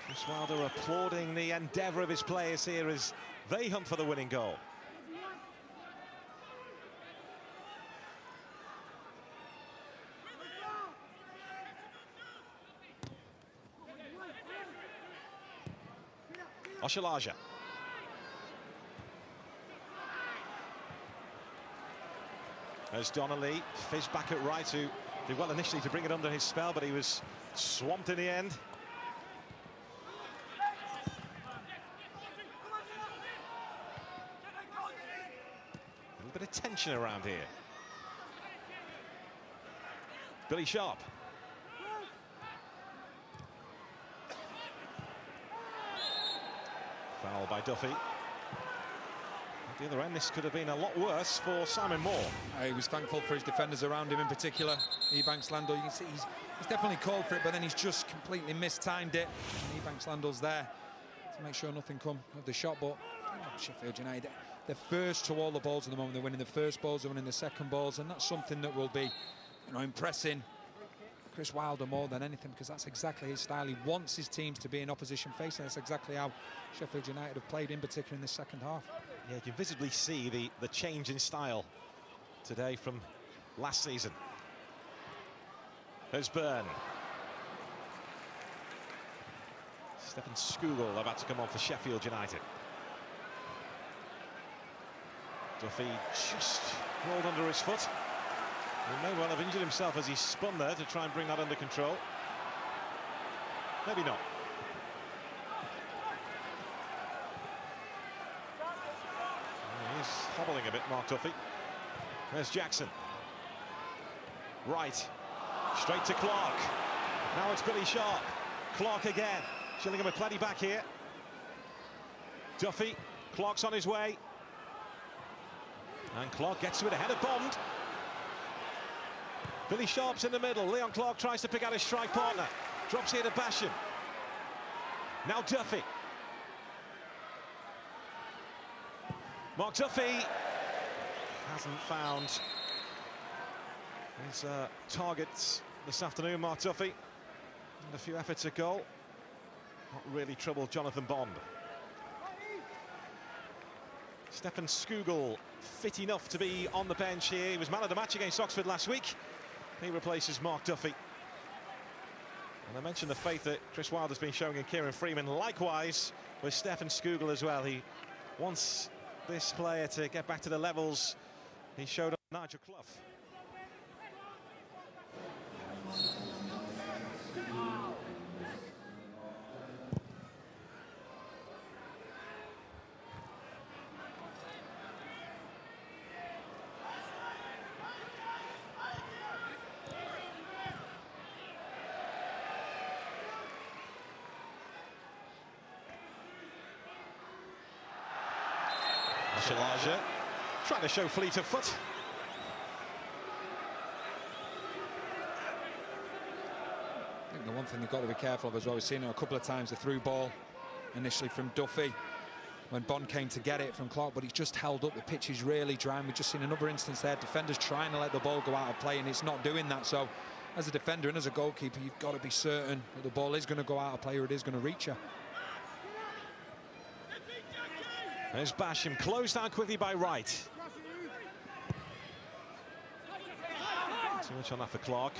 Chris Wilder applauding the endeavour of his players here as they hunt for the winning goal. Sheff Lge. There's Donnelly, Fizz back at right, who did well initially to bring it under his spell, but he was swamped in the end. A little bit of tension around here. Billy Sharp. Foul by Duffy. At the other end, this could have been a lot worse for Simon Moore. He was thankful for his defenders around him, in particular Ebanks-Landell. You can see he's definitely called for it, but then he's just completely mistimed it. And Ebanks-Landell's there to make sure nothing come of the shot. But Sheffield United, they're first to all the balls at the moment. They're winning the first balls, they're winning the second balls, and that's something that will be impressing Chris Wilder more than anything, because that's exactly his style. He wants his teams to be in opposition facing. That's exactly how Sheffield United have played, in particular in the second half. Yeah, you can visibly see the change in style today from last season. There's Byrne. Stefan Skugel about to come on for Sheffield United. Duffy just rolled under his foot. He may well have injured himself as he spun there to try and bring that under control. Maybe not. He's hobbling a bit, Mark Duffy. There's Jackson. Right. Straight to Clark. Now it's Billy Sharp. Clark again. Gillingham with plenty back here. Duffy. Clark's on his way. And Clark gets to it ahead of Bond. Billy Sharp's in the middle. Leon Clark tries to pick out his strike partner. Drops here to Basham. Now Duffy. Mark Duffy hasn't found his targets this afternoon, Mark Duffy. And a few efforts at goal. Not really troubled Jonathan Bond. Stefan Skugel fit enough to be on the bench here. He was man of the match against Oxford last week. He replaces Mark Duffy. And I mentioned the faith that Chris Wilder's been showing in Kieran Freeman. Likewise with Stefan Skugel as well. He wants this player to get back to the levels he showed on Nigel Clough. Sheff Utd Lge trying to show fleet of foot. I think the one thing they've got to be careful of as well, we've seen it a couple of times, the through ball initially from Duffy when Bond came to get it from Clark, but he's just held up. The pitch is really dry, and we've just seen another instance there, defenders trying to let the ball go out of play and it's not doing that. So as a defender and as a goalkeeper, you've got to be certain that the ball is going to go out of play or it is going to reach you. There's Basham, closed down quickly by Wright. Too much on that for Clark.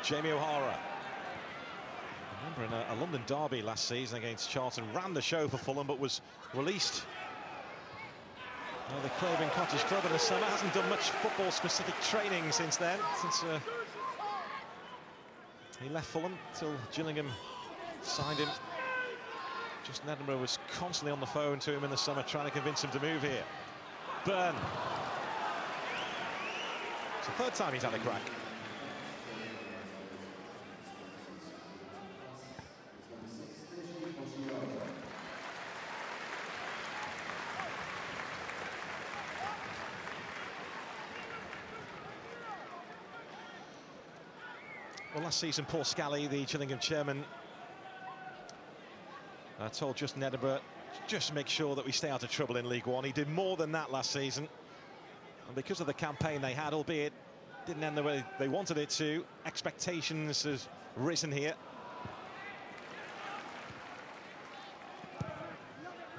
Jamie O'Hara. Remember in a London derby last season against Charlton, ran the show for Fulham but was released. Well, the Craven Cottage Club in the summer hasn't done much football-specific training since then, since he left Fulham till Gillingham signed him. Justin Edinburgh was constantly on the phone to him in the summer trying to convince him to move here. Byrne. It's the third time he's had a crack. Well, last season, Paul Scally, the Gillingham chairman, told Justin Edinburgh, just make sure that we stay out of trouble in League One. He did more than that last season. And because of the campaign they had, albeit didn't end the way they wanted it to, expectations has risen here.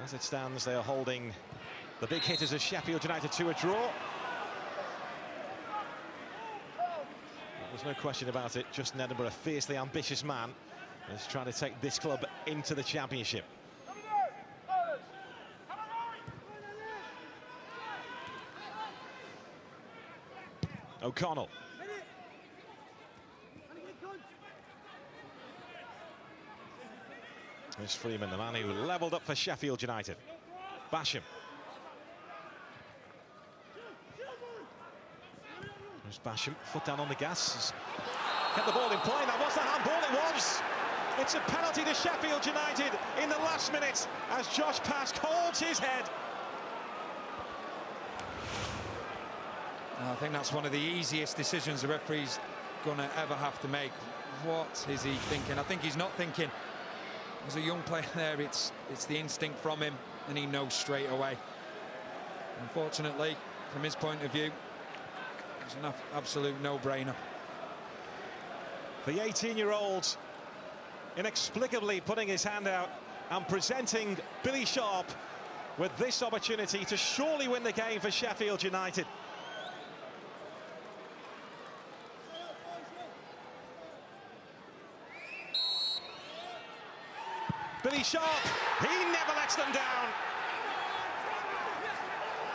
As it stands, they are holding the big hitters of Sheffield United to a draw. There's no question about it. Justin Edinburgh, a fiercely ambitious man, is trying to take this club into the Championship. O'Connell. There's Freeman, the man who levelled up for Sheffield United. Basham. There's Basham, foot down on the gas. Get the ball in play. Now, what's the handball? It was. It's a penalty to Sheffield United in the last minute as Josh Pask holds his head. I think that's one of the easiest decisions the referee's going to ever have to make. What is he thinking? I think he's not thinking as a young player there, it's the instinct from him, and he knows straight away. Unfortunately, from his point of view, it's an absolute no-brainer. The 18-year-old inexplicably putting his hand out and presenting Billy Sharp with this opportunity to surely win the game for Sheffield United. Billy Sharp, he never lets them down.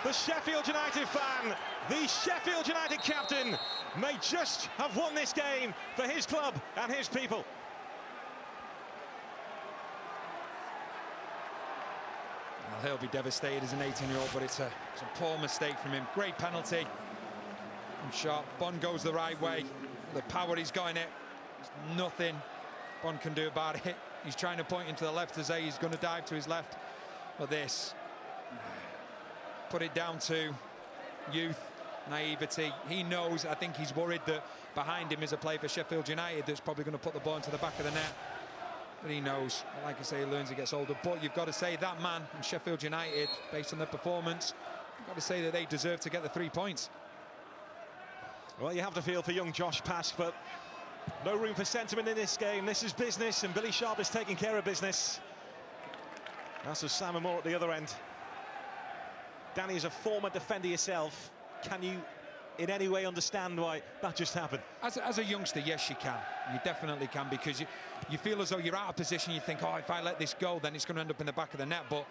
The Sheffield United fan, the Sheffield United captain, may just have won this game for his club and his people. Well, he'll be devastated as an 18-year-old, but it's a poor mistake from him. Great penalty from Sharp. Bond goes the right way. The power he's got in it, there's nothing Bond can do about it. He's trying to point into the left to say he's going to dive to his left. But this, put it down to youth, naivety. He knows, I think he's worried that behind him is a player for Sheffield United that's probably going to put the ball into the back of the net. But he knows, like I say, he learns, he gets older. But you've got to say that man and Sheffield United, based on their performance, you've got to say that they deserve to get the 3 points. Well, you have to feel for young Josh Pask, but no room for sentiment in this game. This is business, and Billy Sharp is taking care of business. That's Simon Moore at the other end. Danny, as a former defender yourself, can you in any way understand why that just happened? As a youngster, yes, you can. You definitely can, because you feel as though you're out of position. You think, oh, if I let this go, then it's going to end up in the back of the net. But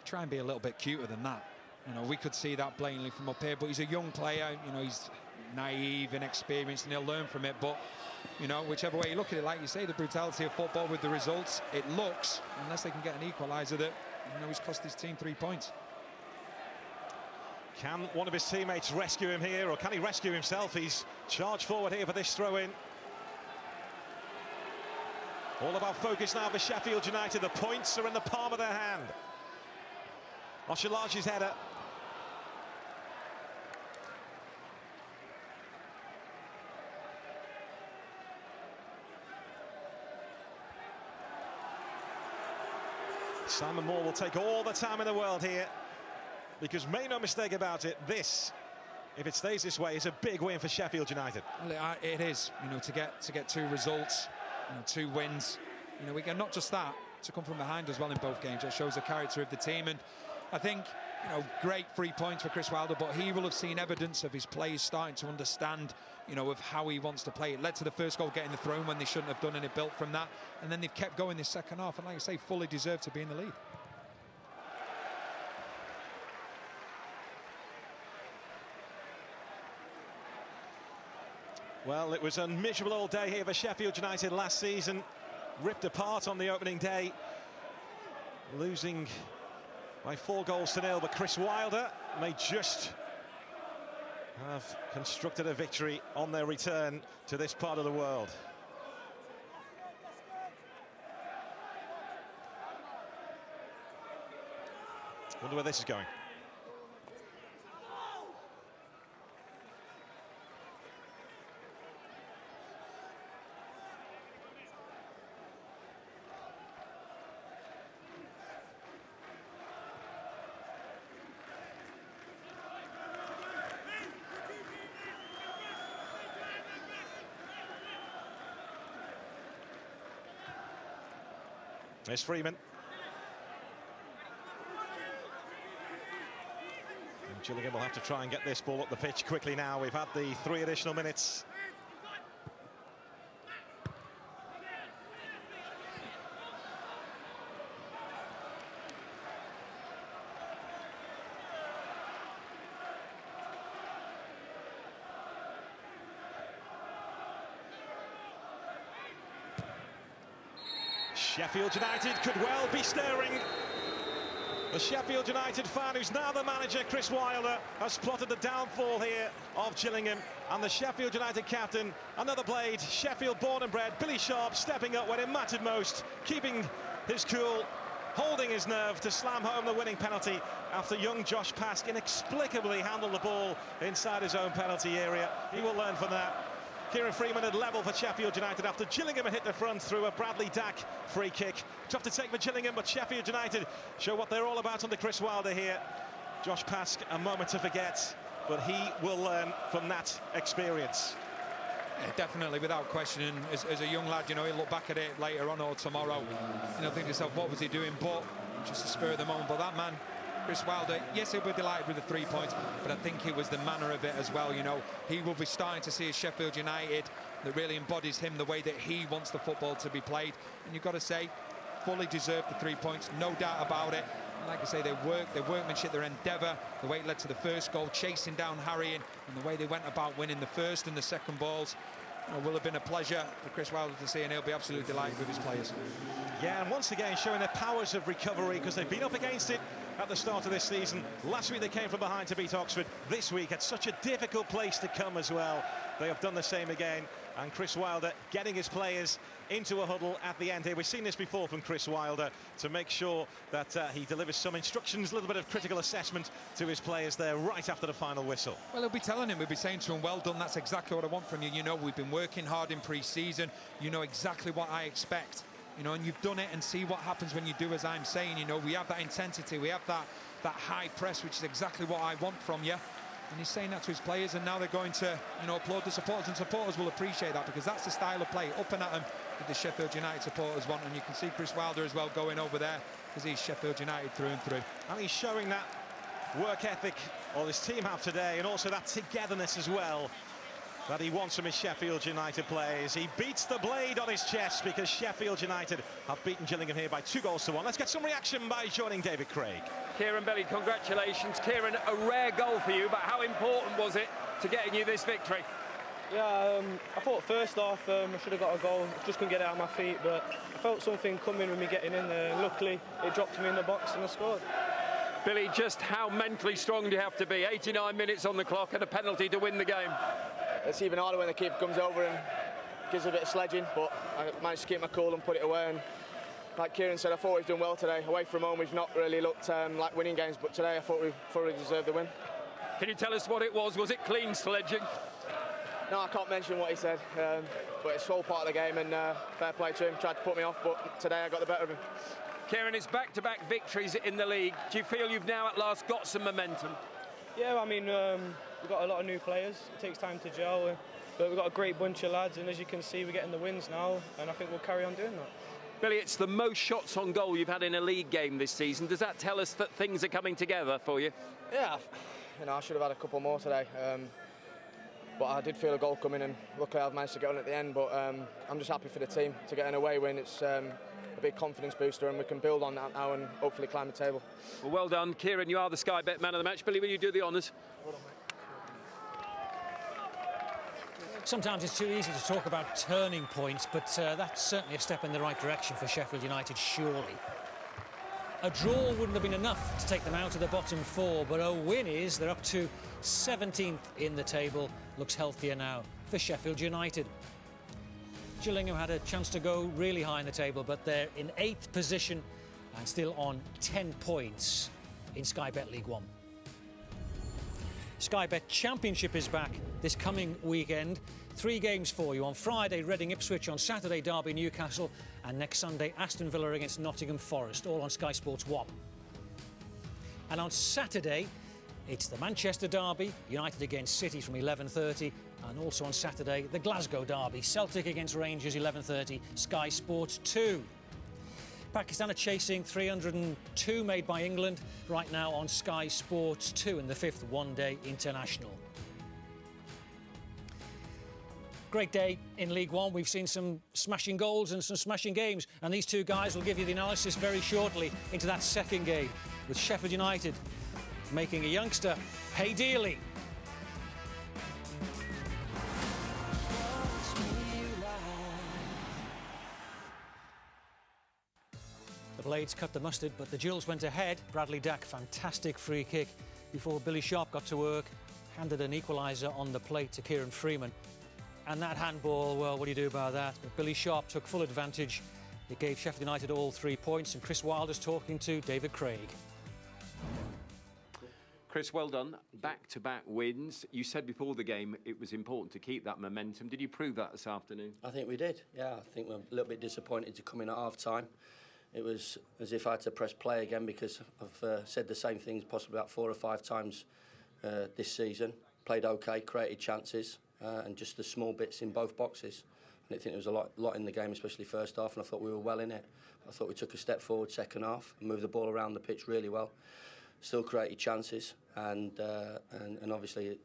try and be a little bit cuter than that. You know, we could see that blatantly from up here, but he's a young player. You know, he's naive, inexperienced, and he'll learn from it. But, you know, whichever way you look at it, like you say, the brutality of football with the results, it looks, unless they can get an equaliser, that, you know, he's cost his team 3 points. Can one of his teammates rescue him here, or can he rescue himself? He's charged forward here for this throw-in. All about focus now for Sheffield United. The points are in the palm of their hand. Sheff Utd Lge's header. Simon Moore will take all the time in the world here, because make no mistake about it, this, if it stays this way, is a big win for Sheffield United. Well, it is, you know, to get 2 results, you know, 2 wins. You know, we get not just that, to come from behind as well in both games. It shows the character of the team, and I think, you know, great 3 points for Chris Wilder, but he will have seen evidence of his players starting to understand, you know, of how he wants to play. It led to the first goal getting the throw when they shouldn't have done, and it built from that. And then they've kept going this second half, and like I say, fully deserved to be in the lead. Well, it was a miserable old day here for Sheffield United last season. Ripped apart on the opening day, losing by 4-0, but Chris Wilder may just have constructed a victory on their return to this part of the world. Wonder where this is going. There's Freeman. And Gillingham will have to try and get this ball up the pitch quickly now. We've had the 3 additional minutes. Sheffield United could well be stirring. The Sheffield United fan, who's now the manager, Chris Wilder, has plotted the downfall here of Gillingham. And the Sheffield United captain, another blade, Sheffield born and bred, Billy Sharp, stepping up when it mattered most, keeping his cool, holding his nerve to slam home the winning penalty after young Josh Pask inexplicably handled the ball inside his own penalty area. He will learn from that. Kieran Freeman had level for Sheffield United after Gillingham had hit the front through a Bradley Dack free kick. Tough to take for Gillingham, but Sheffield United show what they're all about under Chris Wilder here. Josh Pask, a moment to forget, but he will learn from that experience. Yeah, definitely, without question. And as a young lad, you know, he'll look back at it later on or tomorrow, you know, think to yourself, what was he doing? But just the spur of the moment. But that man, Chris Wilder, yes, he'll be delighted with the 3 points, but I think it was the manner of it as well. You know, he will be starting to see a Sheffield United that really embodies him, the way that he wants the football to be played. And you've got to say, fully deserved the 3 points, no doubt about it. And like I say, their workmanship, their endeavour, the way it led to the first goal, chasing down, harrying, and the way they went about winning the first and the second balls. Will have been a pleasure for Chris Wilder to see, and he'll be absolutely delighted with his players. Yeah, and once again showing their powers of recovery, because they've been up against it at the start of this season. Last week they came from behind to beat Oxford. This week at such a difficult place to come as well. They have done the same again, and Chris Wilder getting his players into a huddle at the end here. We've seen this before from Chris Wilder, to make sure that he delivers some instructions, a little bit of critical assessment to his players there right after the final whistle. Well, he'll be telling him, we'll be saying to him, well done, that's exactly what I want from you. You know, we've been working hard in pre-season. You know exactly what I expect. You know, and you've done it, and see what happens when you do as I'm saying. You know, we have that intensity, we have that high press, which is exactly what I want from you. And he's saying that to his players, and now they're going to, you know, applaud the supporters, and supporters will appreciate that, because that's the style of play, up and at them, that the Sheffield United supporters want. And you can see Chris Wilder as well going over there, because he's Sheffield United through and through. And he's showing that work ethic, or his team have today, and also that togetherness as well, that he wants from his Sheffield United players. He beats the blade on his chest, because Sheffield United have beaten Gillingham here by 2-1. Let's get some reaction by joining David Craig. Kieran Billy, congratulations. Kieran, a rare goal for you, but how important was it to getting you this victory? Yeah, I thought first off I should have got a goal. I just couldn't get it out of my feet, but I felt something coming with me getting in there. Luckily, it dropped me in the box and I scored. Billy, just how mentally strong do you have to be? 89 minutes on the clock and a penalty to win the game. It's even harder when the keeper comes over and gives a bit of sledging, but I managed to keep my cool and put it away. And like Kieran said, I thought we've done well today. Away from home, we've not really looked like winning games, but today I thought we thoroughly deserved the win. Can you tell us what it was? Was it clean sledging? No, I can't mention what he said, but it's all part of the game, and fair play to him. Tried to put me off, but today I got the better of him. Kieran, it's back-to-back victories in the league. Do you feel you've now at last got some momentum? Yeah, I mean, we've got a lot of new players. It takes time to gel, but we've got a great bunch of lads, and as you can see, we're getting the wins now, and I think we'll carry on doing that. Billy, it's the most shots on goal you've had in a league game this season. Does that tell us that things are coming together for you? Yeah, you know, I should have had a couple more today, but I did feel a goal coming, and luckily I've managed to get on at the end. But I'm just happy for the team to get an away win. It's a big confidence booster, and we can build on that now and hopefully climb the table. Well done, Kieran. You are the Sky Bet man of the match. Billy, will you do the honours? Sometimes it's too easy to talk about turning points, but that's certainly a step in the right direction for Sheffield United, surely. A draw wouldn't have been enough to take them out of the bottom four, but a win is. They're up to 17th in the table. Looks healthier now for Sheffield United. Gillingham had a chance to go really high in the table, but they're in 8th position and still on 10 points in Sky Bet League One. Sky Bet Championship is back this coming weekend. 3 games for you. On Friday, Reading Ipswich. On Saturday, Derby Newcastle. And next Sunday, Aston Villa against Nottingham Forest, all on Sky Sports 1. And on Saturday, it's the Manchester Derby, United against City from 11:30. And also on Saturday, the Glasgow Derby, Celtic against Rangers, 11:30, Sky Sports 2. Pakistan are chasing 302 made by England right now on Sky Sports 2 in the 5th one-day international. Great day in League One. We've seen some smashing goals and some smashing games, and these two guys will give you the analysis very shortly into that second game, with Sheffield United making a youngster pay dearly. The Blades cut the mustard, but the Gills went ahead. Bradley Dack, fantastic free kick before Billy Sharp got to work, handed an equaliser on the plate to Kieran Freeman. And that handball, well, what do you do about that? But Billy Sharp took full advantage. It gave Sheffield United all 3 points, and Chris Wilder's talking to David Craig. Chris, well done. Back-to-back wins. You said before the game it was important to keep that momentum. Did you prove that this afternoon? I think we did, yeah. I think we're a little bit disappointed to come in at half-time. It was as if I had to press play again because I've said the same things possibly about 4 or 5 times this season. Played OK, created chances, and just the small bits in both boxes. I think there was a lot in the game, especially first half, and I thought we were well in it. I thought we took a step forward second half and moved the ball around the pitch really well. Still created chances, and obviously,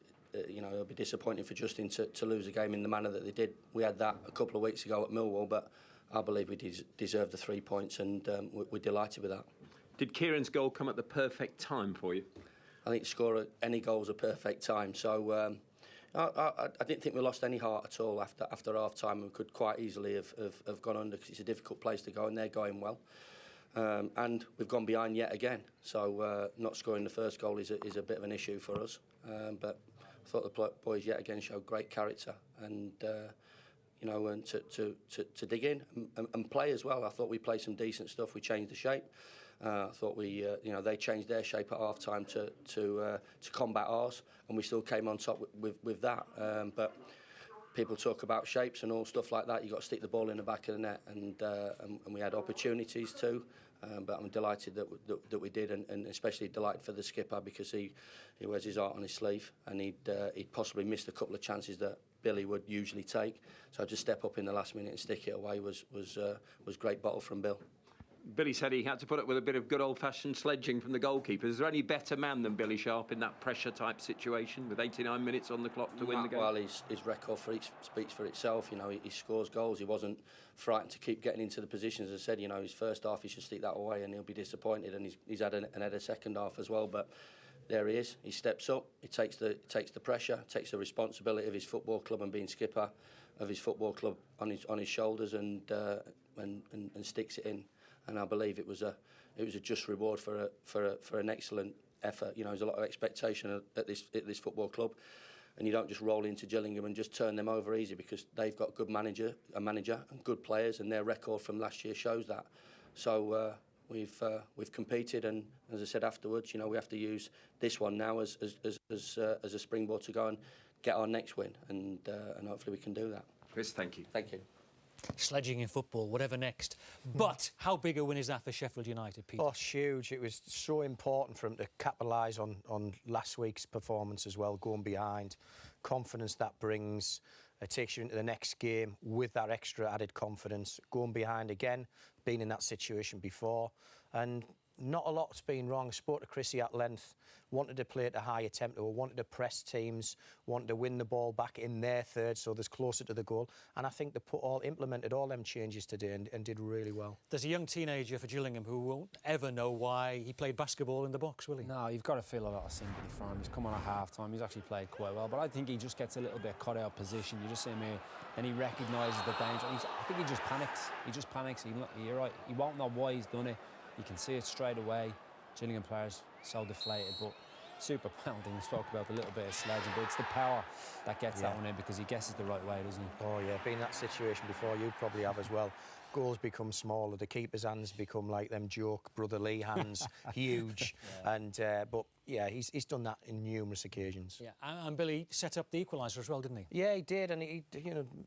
you know, it'll be disappointing for Justin to lose a game in the manner that they did. We had that a couple of weeks ago at Millwall, but I believe we deserved the 3 points, and we're delighted with that. Did Kieran's goal come at the perfect time for you? I think to score any goal is a perfect time. So I didn't think we lost any heart at all after half time. We could quite easily have gone under because it's a difficult place to go, and they're going well. And we've gone behind yet again. So not scoring the first goal is a bit of an issue for us. But I thought the boys yet again showed great character and. You know, and to dig in and play as well. I thought we played some decent stuff. We changed the shape. I thought we, you know, they changed their shape at half time to combat ours, and we still came on top with that. But people talk about shapes and all stuff like that. You've got to stick the ball in the back of the net, and we had opportunities too. But I'm delighted that we did, and especially delighted for the skipper because he wears his heart on his sleeve, and he'd possibly missed a couple of chances that Billy would usually take. So to step up in the last minute and stick it away was great bottle from Bill. Billy said he had to put up with a bit of good old-fashioned sledging from the goalkeeper. Is there any better man than Billy Sharp in that pressure-type situation with 89 minutes on the clock to win the game? Well, his record speaks for itself. You know, he scores goals. He wasn't frightened to keep getting into the positions. As I said, you know, his first half he should stick that away and he'll be disappointed. And he's had a second half as well. But there he is. He steps up. He takes the pressure, takes the responsibility of his football club and being skipper of his football club on his shoulders and sticks it in. And I believe it was a just reward for an excellent effort. You know, there's a lot of expectation at this football club, and you don't just roll into Gillingham and just turn them over easy because they've got a manager and good players, and their record from last year shows that. So we've competed, and as I said afterwards, you know, we have to use this one now as a springboard to go and get our next win, and hopefully we can do that. Chris, thank you. Thank you. Sledging in football, whatever next. But how big a win is that for Sheffield United, Peter? Oh, it's huge. It was so important for him to capitalise on last week's performance as well, going behind. Confidence that brings. It takes you into the next game with that extra added confidence. Going behind again, been in that situation before. And not a lot's been wrong. I spoke to Chrissy at length. Wanted to play at a higher tempo, wanted to press teams, wanted to win the ball back in their third, so there's closer to the goal. And I think they implemented all them changes today and did really well. There's a young teenager for Gillingham who won't ever know why he played basketball in the box, will he? No, you've got to feel a lot of sympathy for him. He's come on at half-time. He's actually played quite well, but I think he just gets a little bit cut out of position. You just see him here, and he recognises the danger. I think he just panics. You're right. He won't know why he's done it. You can see it straight away. Gillingham players so deflated, but super pounding. We spoke about a little bit of sledging, but it's the power that gets that one in because he guesses the right way, doesn't he? Oh yeah, been in that situation before. You probably have as well. Goals become smaller. The keeper's hands become like them joke Brother Lee hands, huge. Yeah. And but yeah, he's done that in numerous occasions. Yeah, and Billy set up the equaliser as well, didn't he? Yeah, he did, and he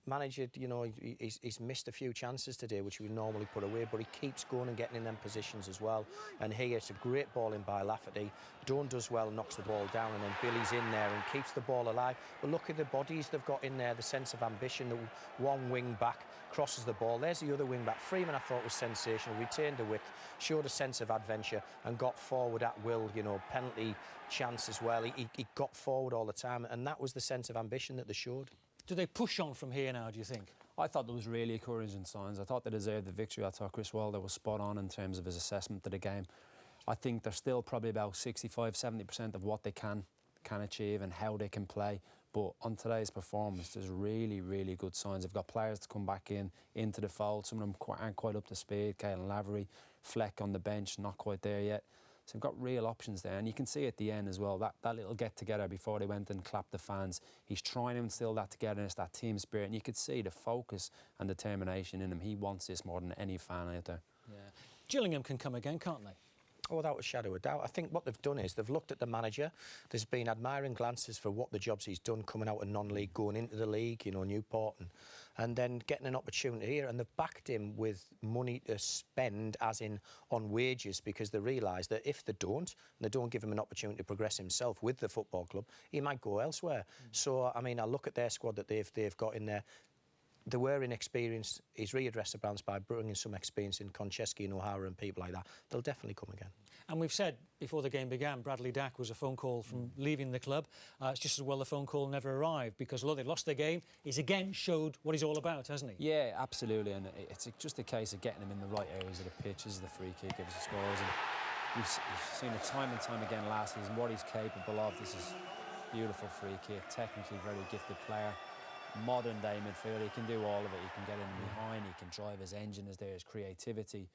managed it. You know, he's missed a few chances today, which we normally put away, but he keeps going and getting in them positions as well. And here it's a great ball in by Lafferty. Doan does well, knocks the ball down, and then Billy's in there and keeps the ball alive. But look at the bodies they've got in there, the sense of ambition. The one wing back crosses the ball. There's the other wing back. Freeman, I thought, was sensational. Retained the width, showed a sense of adventure, and got forward at will. You know, penalty chance as well. He got forward all the time, and that was the sense of ambition that they showed. Do they push on from here now, do you think? I thought there was really encouraging signs. I thought they deserved the victory. I thought Chris Wilder was spot on in terms of his assessment of the game. I think they're still probably about 65-70% of what they can achieve and how they can play. But on today's performance, there's really, really good signs. They've got players to come back into the fold. Some of them aren't quite up to speed. Caelan Lavery, Fleck on the bench, not quite there yet. So they've got real options there. And you can see at the end as well, that little get-together before they went and clapped the fans. He's trying to instill that togetherness, that team spirit. And you could see the focus and determination in him. He wants this more than any fan out there. Yeah. Gillingham can come again, can't they? Oh, without a shadow of doubt. I think what they've done is they've looked at the manager. There's been admiring glances for what the jobs he's done coming out of non-league, going into the league, you know, Newport, and then getting an opportunity here. And they've backed him with money to spend, as in on wages, because they realise that if they don't, and they don't give him an opportunity to progress himself with the football club, he might go elsewhere. So, I mean, I look at their squad that they've got in there. They were inexperienced. He's readdressed the balance by bringing some experience in Konchesky and O'Hara and people like that. They'll definitely come again. And we've said before the game began, Bradley Dack was a phone call from leaving the club. It's just as well the phone call never arrived, because although they lost their game, he's again showed what he's all about, hasn't he? Yeah, absolutely. And it's just a case of getting him in the right areas of the pitch. This is the free kick, gives the scores. And we've seen it time and time again last season, what he's capable of. This is beautiful free kick, technically very gifted player. Modern day midfielder, he can do all of it. He can get in behind, he can drive, his engine is there, his creativity,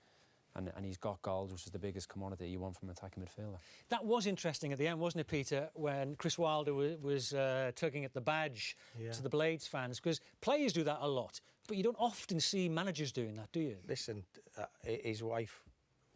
and he's got goals, which is the biggest commodity you want from an attacking midfielder. That was interesting at the end, wasn't it, Peter, when Chris Wilder was tugging at the badge to the Blades fans, because players do that a lot, but you don't often see managers doing that, do you? Listen, his wife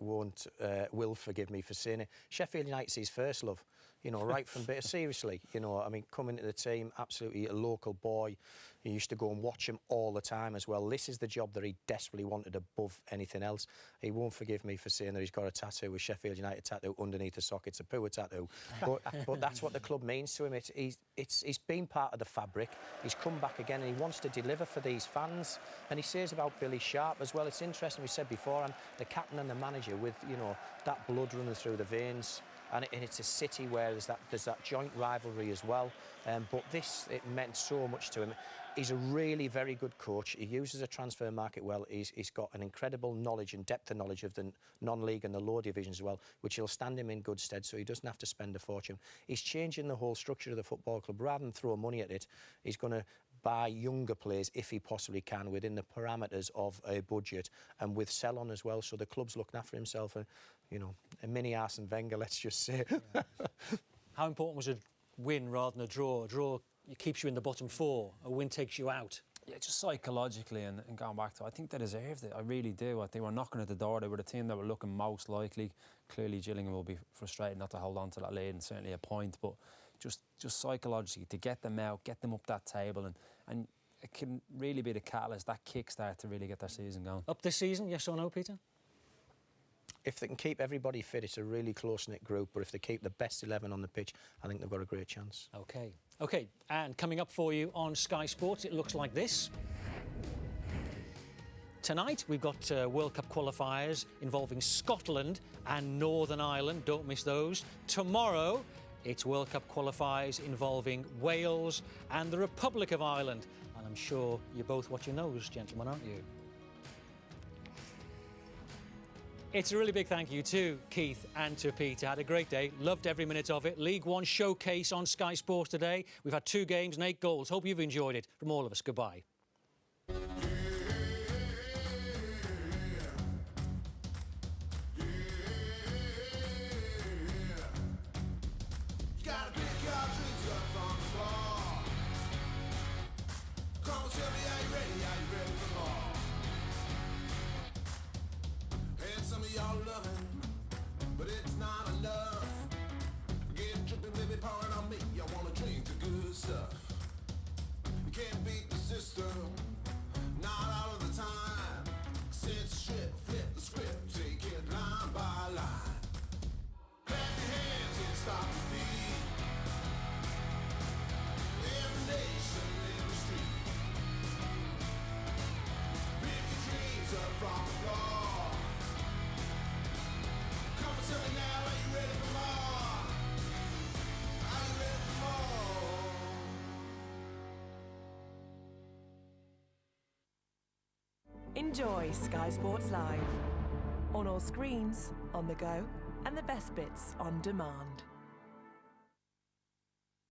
will forgive me for saying it. Sheffield United's his first love, you know, right from bit. Seriously, you know, I mean, coming to the team, absolutely a local boy. He used to go and watch him all the time as well. This is the job that he desperately wanted above anything else. He won't forgive me for saying that he's got a tattoo, a Sheffield United tattoo underneath the sock. It's a poor tattoo, but that's what the club means to him. He's been part of the fabric. He's come back again and he wants to deliver for these fans. And he says about Billy Sharp as well. It's interesting, we said before, and the captain and the manager with, you know, that blood running through the veins. And it's a city where there's that joint rivalry as well. But it meant so much to him. He's a really very good coach. He uses the transfer market well. He's got an incredible knowledge and depth of knowledge of the non-league and the lower divisions as well, which will stand him in good stead, so he doesn't have to spend a fortune. He's changing the whole structure of the football club. Rather than throw money at it, he's going to buy younger players, if he possibly can, within the parameters of a budget, and with sell-on as well, so the club's looking after himself. You know, a mini Arsene Wenger, let's just say. Yeah. How important was a win rather than a draw? A draw keeps you in the bottom four. A win takes you out. Yeah, just psychologically and going back to it, I think they deserved it. I really do. They were knocking at the door. They were the team that were looking most likely. Clearly, Gillingham will be frustrated not to hold on to that lead, and certainly a point. But just psychologically, to get them out, get them up that table, and it can really be the catalyst, that kickstart to really get their season going. Up this season, yes or no, Peter? If they can keep everybody fit, it's a really close-knit group, but if they keep the best 11 on the pitch, I think they've got a great chance. OK, and coming up for you on Sky Sports, it looks like this. Tonight, we've got World Cup qualifiers involving Scotland and Northern Ireland. Don't miss those. Tomorrow, it's World Cup qualifiers involving Wales and the Republic of Ireland. And I'm sure you're both watching those, gentlemen, aren't you? It's a really big thank you to Keith and to Peter. Had a great day, loved every minute of it. League One showcase on Sky Sports today. We've had 2 games and 8 goals. Hope you've enjoyed it. From all of us, goodbye. Enjoy Sky Sports Live. On all screens, on the go, and the best bits on demand.